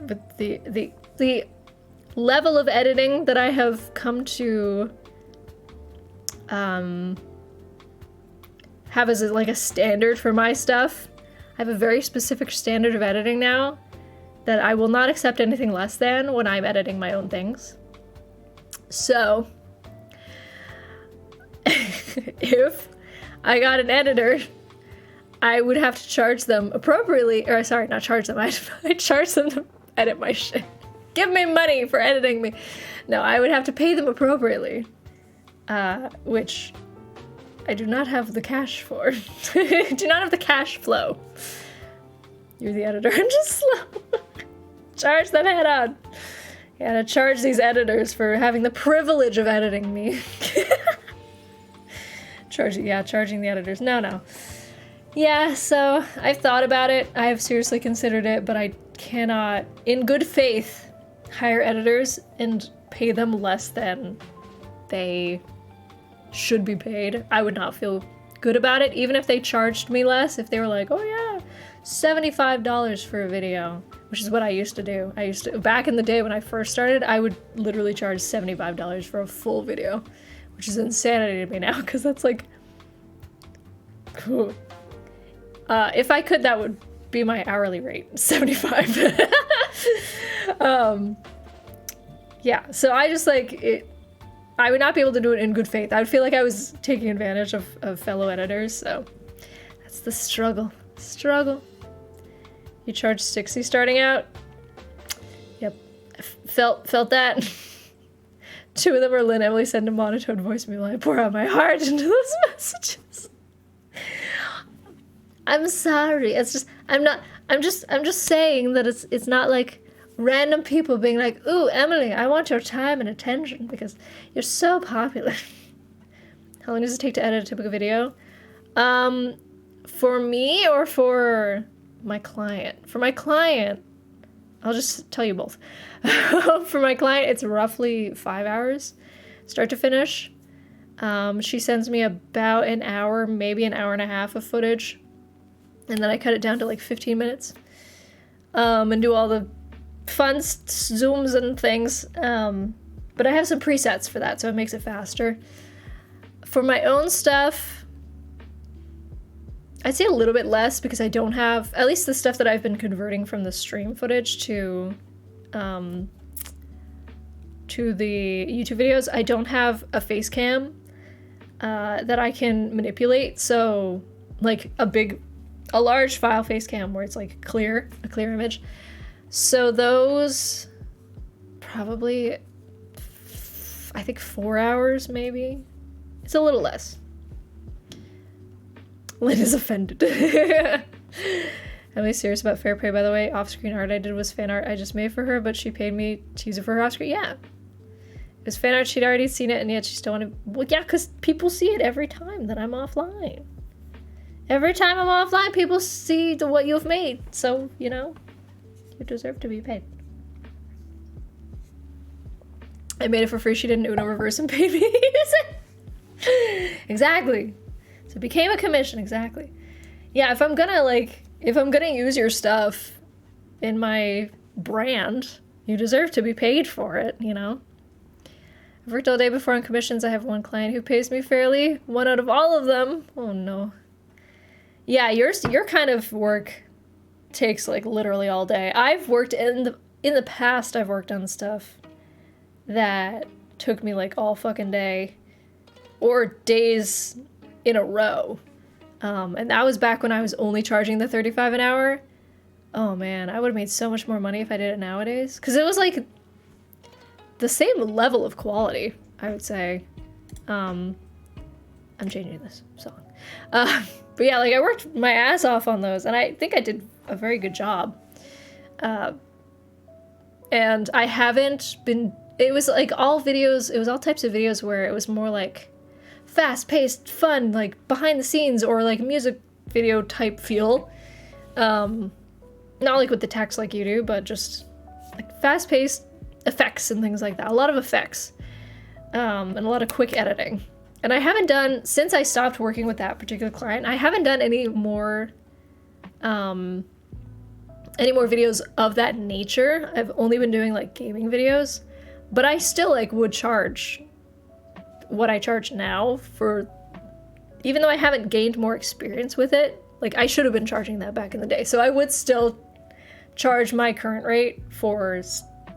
But the level of editing that I have come to have as like a standard for my stuff, I have a very specific standard of editing now that I will not accept anything less than when I'm editing my own things. So if I got an editor, I would have to charge them appropriately, or sorry, not charge them, I'd charge them to edit my shit. Give me money for editing me. No, I would have to pay them appropriately, which I do not have the cash for. Do not have the cash flow. You're the editor, I'm just slow. Charge them head on. Yeah, to charge these editors for having the privilege of editing me. Charging the editors. No. Yeah, so I've thought about it. I have seriously considered it, but I cannot, in good faith, hire editors and pay them less than they should be paid. I would not feel good about it, even if they charged me less. If they were like, oh yeah, $75 for a video, which is what I used to do. Back in the day when I first started, I would literally charge $75 for a full video, which is insanity to me now, because that's like, cool. If I could, that would be my hourly rate, 75. Yeah, so I just like it. I would not be able to do it in good faith. I would feel like I was taking advantage of fellow editors, so that's the struggle. You charge 60 starting out? Yep, felt that. 2 of them are Lynn. Emily send a monotone voicemail. I pour out my heart into those messages. I'm sorry. It's just I'm just saying that it's not like random people being like, ooh, Emily, I want your time and attention because you're so popular. How long does it take to edit a typical video? For me or for my client? For my client, I'll just tell you both. For my client, it's roughly 5 hours, start to finish. She sends me about an hour, maybe an hour and a half of footage, and then I cut it down to like 15 minutes, and do all the fun zooms and things. But I have some presets for that, so it makes it faster. For my own stuff, I'd say a little bit less because I don't have, at least the stuff that I've been converting from the stream footage to the YouTube videos, I don't have a face cam that I can manipulate. So like a large file face cam where it's like a clear image. So those probably, I think 4 hours maybe. It's a little less. Lynn is offended. Am I serious about fair play, by the way? Off-screen art I did was fan art I just made for her, but she paid me to use it for her off-screen. Yeah. It was fan art, she'd already seen it, and yet she still wanted... Well, yeah, because people see it every time that I'm offline. Every time I'm offline, people see what you've made. So, you know, you deserve to be paid. I made it for free, she didn't Uno reverse and paid me to use it. Exactly. So it became a commission, exactly. Yeah, if I'm gonna use your stuff in my brand, you deserve to be paid for it, you know? I've worked all day before on commissions. I have one client who pays me fairly. One out of all of them. Oh no. Yeah, your kind of work takes like literally all day. I've worked in the past, I've worked on stuff that took me like all fucking day or days in a row. And that was back when I was only charging the $35 an hour. Oh man, I would have made so much more money if I did it nowadays. Because it was like the same level of quality, I would say. I'm changing this song. But yeah, like I worked my ass off on those, and I think I did a very good job. And I haven't been, it was like all videos, it was all types of videos where it was more like fast-paced, fun, like behind the scenes or like music video type feel. Not like with the text like you do, but just like fast-paced effects and things like that. A lot of effects, and a lot of quick editing. And I haven't done, since I stopped working with that particular client, I haven't done any more videos of that nature. I've only been doing like gaming videos, but I still like would charge what I charge now for, even though I haven't gained more experience with it, like I should have been charging that back in the day. So I would still charge my current rate for,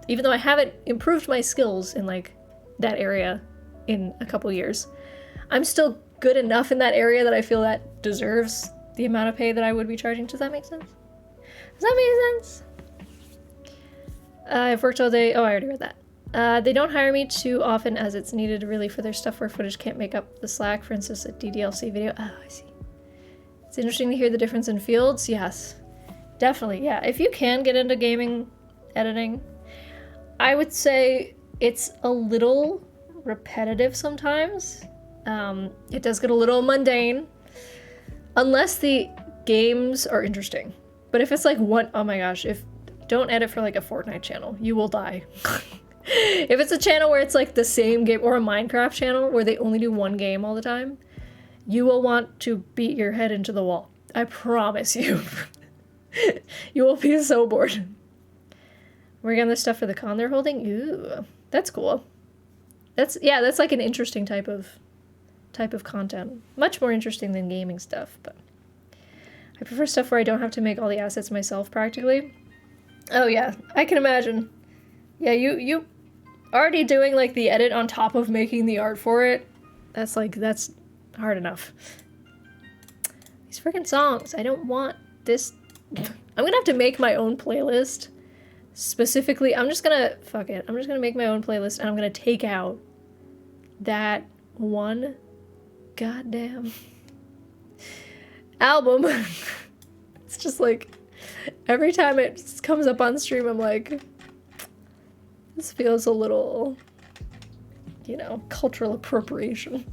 even though I haven't improved my skills in like that area in a couple years, I'm still good enough in that area that I feel that deserves the amount of pay that I would be charging. Does that make sense? Does that make sense? I've worked all day. Oh, I already read that. They don't hire me too often as it's needed really for their stuff where footage can't make up the slack. For instance, a DDLC video. Oh, I see. It's interesting to hear the difference in fields. Yes, definitely. Yeah, if you can get into gaming editing, I would say it's a little repetitive sometimes. It does get a little mundane unless the games are interesting. But if it's like one, oh my gosh, don't edit for like a Fortnite channel, you will die. If it's a channel where it's like the same game, or a Minecraft channel where they only do one game all the time, you will want to beat your head into the wall. I promise you. You will be so bored. Working on this stuff for the con they're holding? Ooh, that's cool. That's like an interesting type of content. Much more interesting than gaming stuff, but I prefer stuff where I don't have to make all the assets myself practically. Oh yeah, I can imagine. Yeah, you already doing like the edit on top of making the art for it. That's hard enough. These freaking songs, I don't want this. I'm gonna have to make my own playlist. Specifically, fuck it. I'm just gonna make my own playlist and I'm gonna take out that one goddamn album. It's just like, every time it comes up on stream, I'm like, this feels a little, cultural appropriation.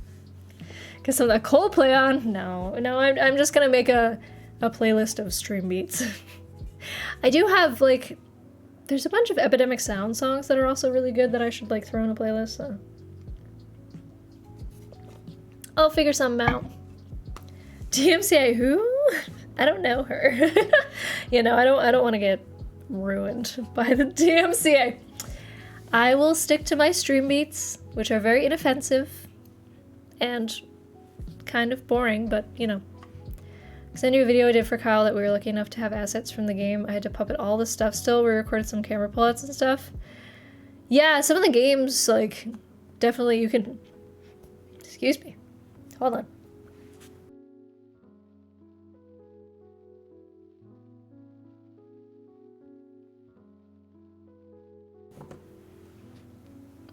Get some of that Coldplay on. No, I'm just gonna make a playlist of stream beats. I do have, like, there's a bunch of Epidemic Sound songs that are also really good that I should, like, throw in a playlist, so. I'll figure something out. DMCA who? I don't know her. You know, I don't want to get ruined by the DMCA. I will stick to my stream beats, which are very inoffensive and kind of boring, but, you know. Send you a video I did for Kyle that we were lucky enough to have assets from the game. I had to puppet all the stuff still. We recorded some camera pullouts and stuff. Yeah, some of the games, like, definitely you can... Excuse me. Hold on.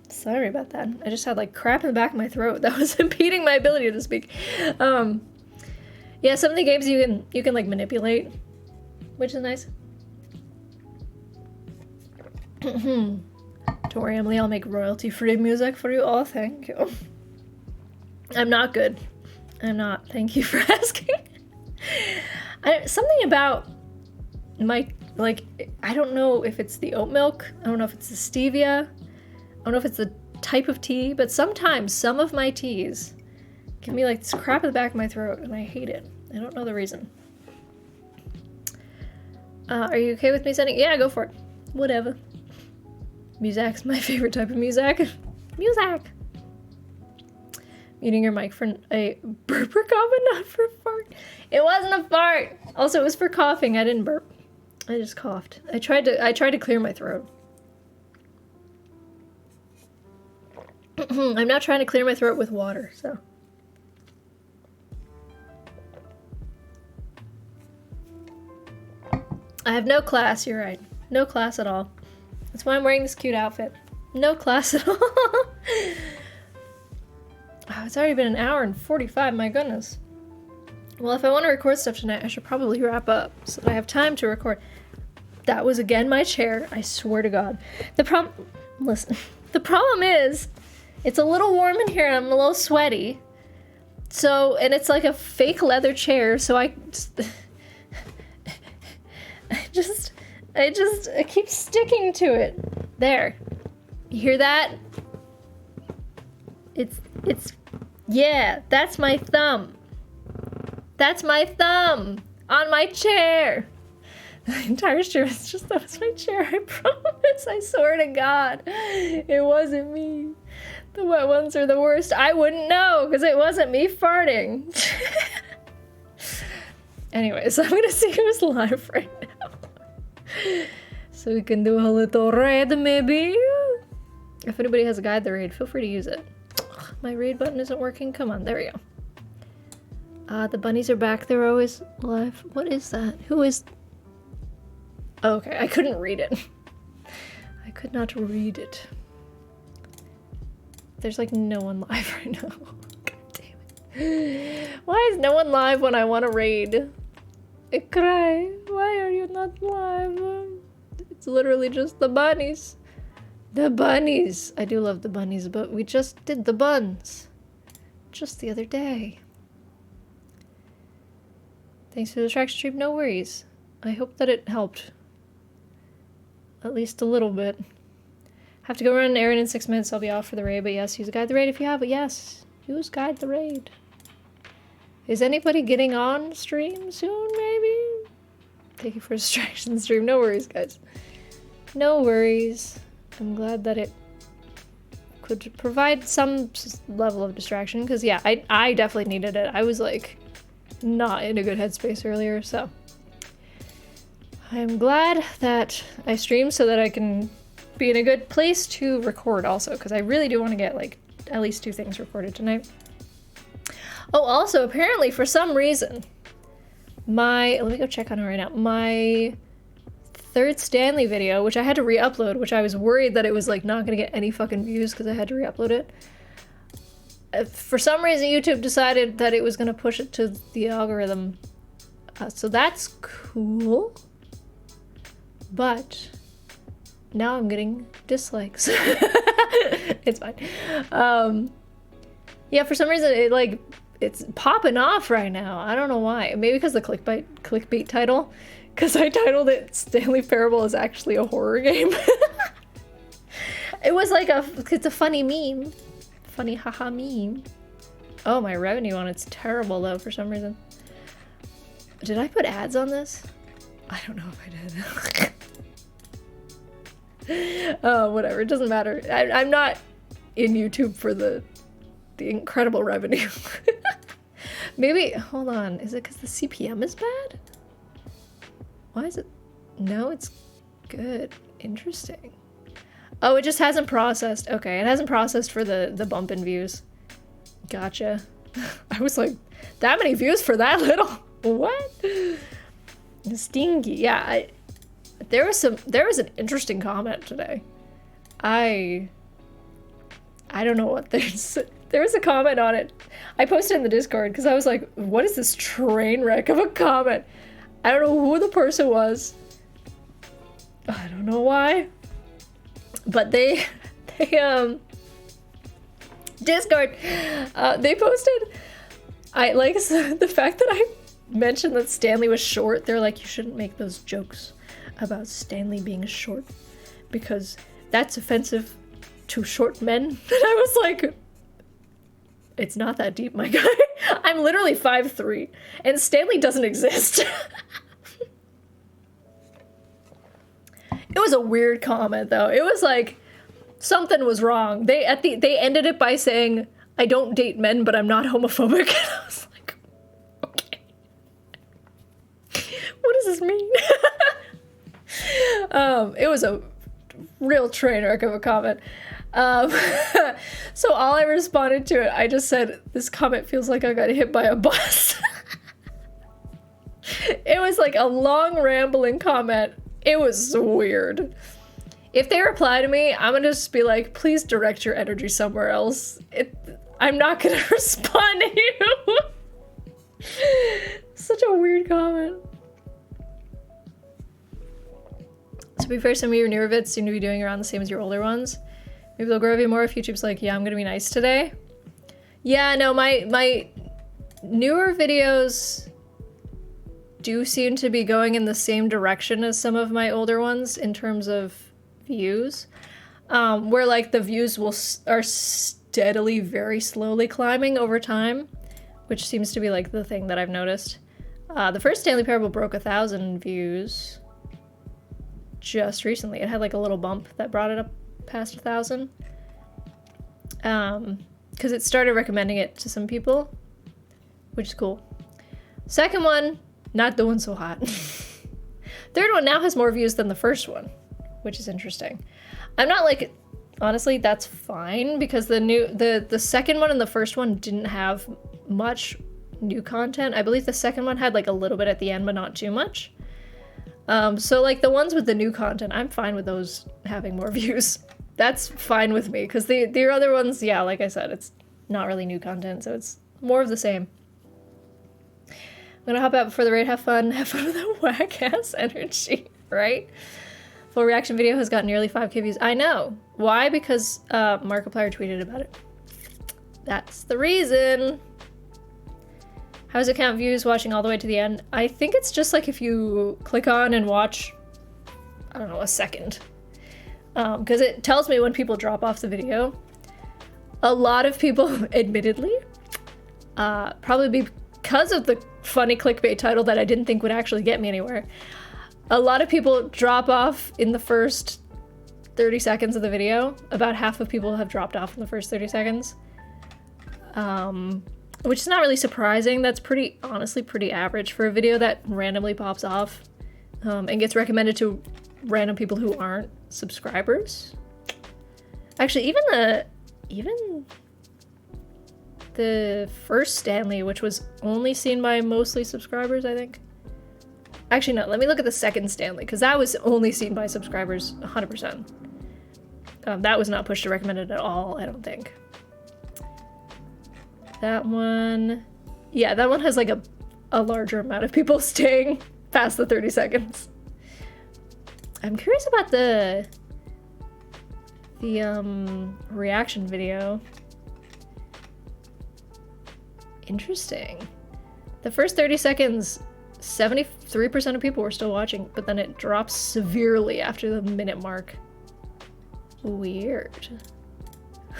Sorry about that. I just had, like, crap in the back of my throat that was impeding my ability to speak. Yeah, some of the games you can like manipulate, which is nice. Don't worry, Emily, I'll make royalty-free music for you. Oh, thank you. I'm not good. I'm not. Thank you for asking. Something about my, like, I don't know if it's the oat milk. I don't know if it's the stevia. I don't know if it's the type of tea, but sometimes some of my teas give me, like, this crap in the back of my throat, and I hate it. I don't know the reason. Are you okay with me sending? Yeah, go for it. Whatever. Music's my favorite type of music. Music! Muting your mic for a burp or cough and not for a fart. It wasn't a fart! Also, it was for coughing. I didn't burp. I just coughed. I tried to clear my throat. I'm not trying to clear my throat with water, so... I have no class, you're right. No class at all. That's why I'm wearing this cute outfit. No class at all. Oh, it's already been an hour and 45, my goodness. Well, if I want to record stuff tonight, I should probably wrap up so that I have time to record. That was again my chair, I swear to God. Listen, the problem is, it's a little warm in here and I'm a little sweaty. So, and it's like a fake leather chair, so I keep sticking to it. There. You hear that? Yeah, that's my thumb. That's my thumb on my chair. The entire chair is just, that was my chair, I promise. I swear to God. It wasn't me. The wet ones are the worst. I wouldn't know because it wasn't me farting. Anyways, I'm gonna see who's live right now. So we can do a little raid, maybe? If anybody has a guide to raid, feel free to use it. Ugh, my raid button isn't working. Come on, there we go. The bunnies are back. They're always live. What is that? Who is... Oh, okay, I couldn't read it. I could not read it. There's like no one live right now. God damn it. Why is no one live when I want to raid? I cry. Why are you not live? It's literally just the bunnies. The bunnies. I do love the bunnies, but we just did the buns. Just the other day. Thanks for the track stream. No worries. I hope that it helped. At least a little bit. Have to go run an errand in 6 minutes. I'll be off for the raid, but yes, use Guide the Raid if you have it. Yes, use Guide the Raid. Is anybody getting on stream soon, maybe? Thank you for distraction stream. No worries, guys. No worries. I'm glad that it could provide some level of distraction, because yeah, I definitely needed it. I was like not in a good headspace earlier, so I'm glad that I streamed so that I can be in a good place to record also, because I really do want to get like at least 2 things recorded tonight. Oh, also, apparently for some reason, let me go check on it right now. My 3rd Stanley video, which I had to re-upload, which I was worried that it was like not gonna get any fucking views because I had to re-upload it. For some reason, YouTube decided that it was gonna push it to the algorithm. So that's cool. But now I'm getting dislikes. It's fine. Yeah, for some reason it's popping off right now. I don't know why. Maybe because the clickbait title. Because I titled it Stanley Parable is actually a horror game. It was like it's a funny meme. Funny haha meme. Oh, my revenue on it's terrible though for some reason. Did I put ads on this? I don't know if I did. Oh, whatever. It doesn't matter. I'm not in YouTube for the incredible revenue. Maybe, hold on. Is it because the CPM is bad? Why is it? No, it's good. Interesting. Oh, it just hasn't processed. Okay, it hasn't processed for the bump in views. Gotcha. I was like, that many views for that little? What? Stingy. Yeah, there was an interesting comment today. I don't know what there was a comment on it. I posted in the Discord because I was like, what is this train wreck of a comment? I don't know who the person was. I don't know why. But they Discord, they posted, I like the fact that I mentioned that Stanley was short. They're like, you shouldn't make those jokes about Stanley being short because that's offensive to short men. And I was like, it's not that deep, my guy. I'm literally 5'3", and Stanley doesn't exist. It was a weird comment, though. It was like, something was wrong. They ended it by saying, I don't date men, but I'm not homophobic. And I was like, okay. What does this mean? It was a real train wreck of a comment. So all I responded to it, I just said, this comment feels like I got hit by a bus. It was like a long rambling comment. It was weird. If they reply to me, I'm gonna just be like, please direct your energy somewhere else. I'm not gonna respond to you. Such a weird comment. To be fair, some of your newer vids seem to be doing around the same as your older ones. Maybe they'll grow you more if YouTube's like, yeah, I'm gonna be nice today. Yeah, no, my newer videos do seem to be going in the same direction as some of my older ones in terms of views. Where like the views are steadily, very slowly climbing over time, which seems to be like the thing that I've noticed. The first Stanley Parable broke 1,000 views just recently. It had like a little bump that brought it up past 1,000. Because it started recommending it to some people, which is cool. Second one, not doing so hot. Third one now has more views than the first one, which is interesting. I'm not like, honestly, that's fine because the second one and the first one didn't have much new content. I believe the second one had like a little bit at the end, but not too much. So like the ones with the new content, I'm fine with those having more views. That's fine with me because the other ones, yeah, like I said, it's not really new content, so it's more of the same. I'm gonna hop out before the raid. Have fun with the whack-ass energy, right? Full reaction video has got nearly 5K views. I know. Why? Because Markiplier tweeted about it. That's the reason. How does it count views watching all the way to the end? I think it's just like if you click on and watch, I don't know, a second. Because it tells me when people drop off the video. A lot of people, admittedly, probably because of the funny clickbait title that I didn't think would actually get me anywhere, a lot of people drop off in the first 30 seconds of the video. About half of people have dropped off in the first 30 seconds. Which is not really surprising. That's honestly pretty average for a video that randomly pops off and gets recommended to random people who aren't subscribers. Actually, even the first Stanley, which was only seen by mostly subscribers, I think. Actually, no, let me look at the second Stanley, because that was only seen by subscribers 100%. That was not pushed to recommended at all, I don't think. That one, yeah, that one has like a larger amount of people staying past the 30 seconds. I'm curious about the reaction video. Interesting. The first 30 seconds, 73% of people were still watching, but then it drops severely after the minute mark. Weird.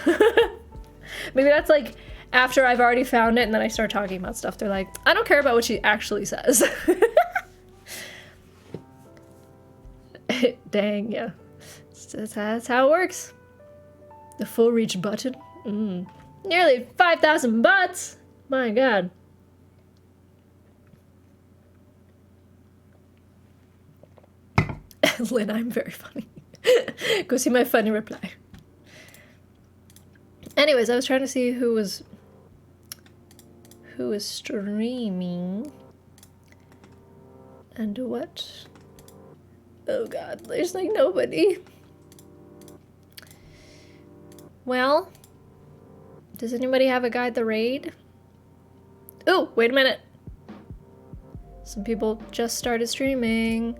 Maybe that's like after I've already found it and then I start talking about stuff. They're like, I don't care about what she actually says. Dang, yeah. That's how it works. The full reach button. Nearly 5,000 bots. My god. Lynn, I'm very funny. Go see my funny reply. Anyways, I was trying to see who was streaming and what. Oh god, there's like nobody. Well, does anybody have a guide the raid? Oh, wait a minute. Some people just started streaming.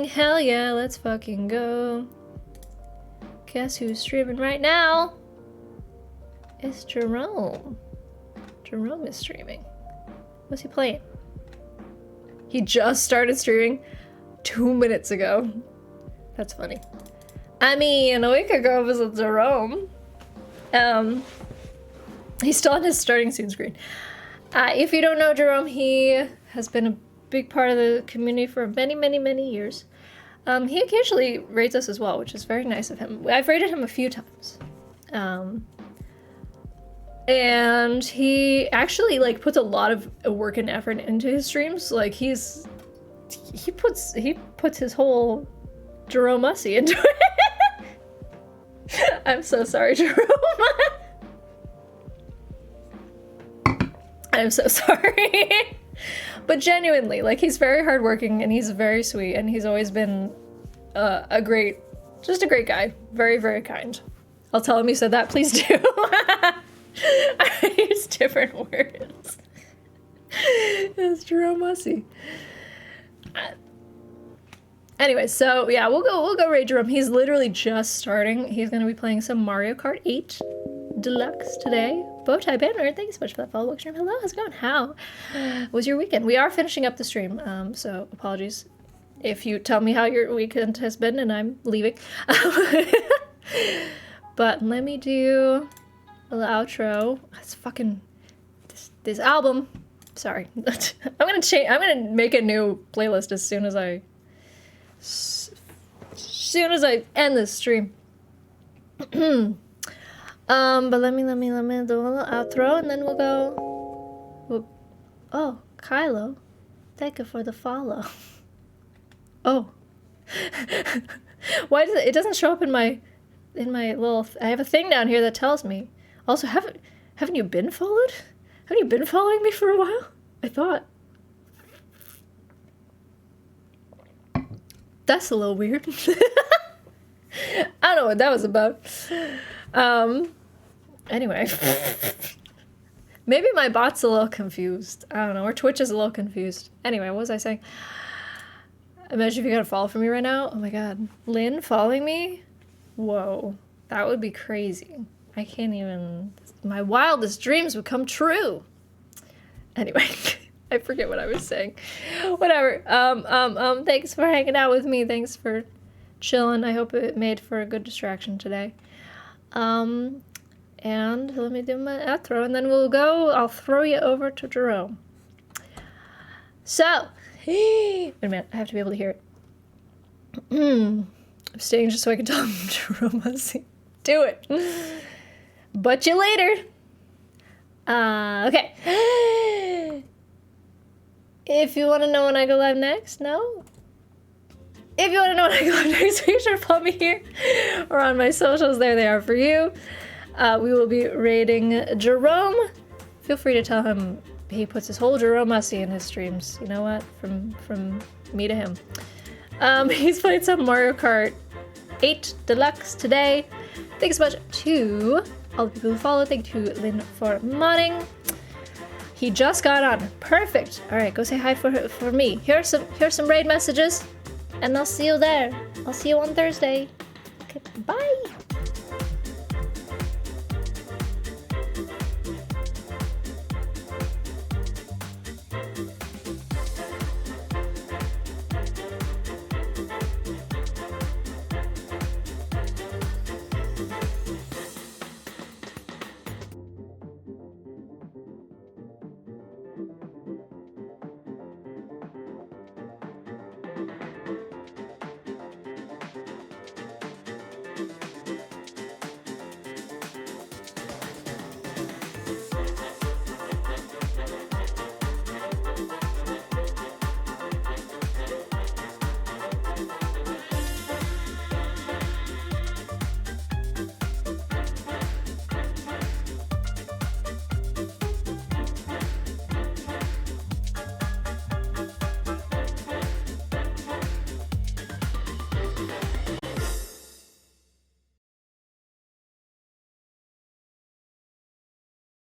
Hell yeah, let's fucking go. Guess who's streaming right now? It's Jerome. Jerome is streaming. What's he playing? He just started streaming 2 minutes ago. That's funny. I mean, a week ago it was with Jerome. He's still on his starting soon screen. If you don't know Jerome, he has been a big part of the community for many, many, many years. He occasionally raids us as well, which is very nice of him. I've raided him a few times. And he actually like puts a lot of work and effort into his streams. Like he puts his whole Jerome Mussy into it. I'm so sorry, Jerome. I'm so sorry. But genuinely, like, he's very hardworking and he's very sweet and he's always been just a great guy. Very, very kind. I'll tell him you said that, please do. I use different words. It's Jerome Mussy. Anyway, so yeah, we'll go raid Jerome. He's literally just starting. He's gonna be playing some Mario Kart 8 Deluxe today. Bowtie Banner, thanks so much for that follow stream. Hello, how's it going? How was your weekend? We are finishing up the stream, so apologies if you tell me how your weekend has been and I'm leaving. But let me do a little outro. It's fucking this album. Sorry, I'm gonna make a new playlist as soon as I end this stream. But let me do a little outro and then we'll go. Oh, Kylo, thank you for the follow. Oh, why does it doesn't show up in my little? I have a thing down here that tells me. Also, haven't you been followed? Haven't you been following me for a while? I thought. That's a little weird. I don't know what that was about. Anyway. Maybe my bot's a little confused. I don't know. Or Twitch is a little confused. Anyway, what was I saying? Imagine if you got a follow from me right now. Oh my god. Lynn following me? Whoa. That would be crazy. I can't even... My wildest dreams would come true. Anyway. I forget what I was saying. Whatever. Thanks for hanging out with me. Thanks for chilling. I hope it made for a good distraction today. And let me do my outro and then I'll throw you over to Jerome. So, wait a minute, I have to be able to hear it. I'm staying just so I can tell him Jerome Mussy. Do it. But you later. Okay. If you want to know when I go live next, no? If you want to know when I go live next, make sure to follow me here or on my socials. There they are for you. We will be raiding Jerome. Feel free to tell him he puts his whole Jerome Mussy in his streams. You know what? From me to him. He's played some Mario Kart 8 Deluxe today. Thanks so much to all the people who followed. Thank you to Lynn for modding. He just got on. Perfect. All right, go say hi for me. Here's some raid messages, and I'll see you there. I'll see you on Thursday. Okay, bye.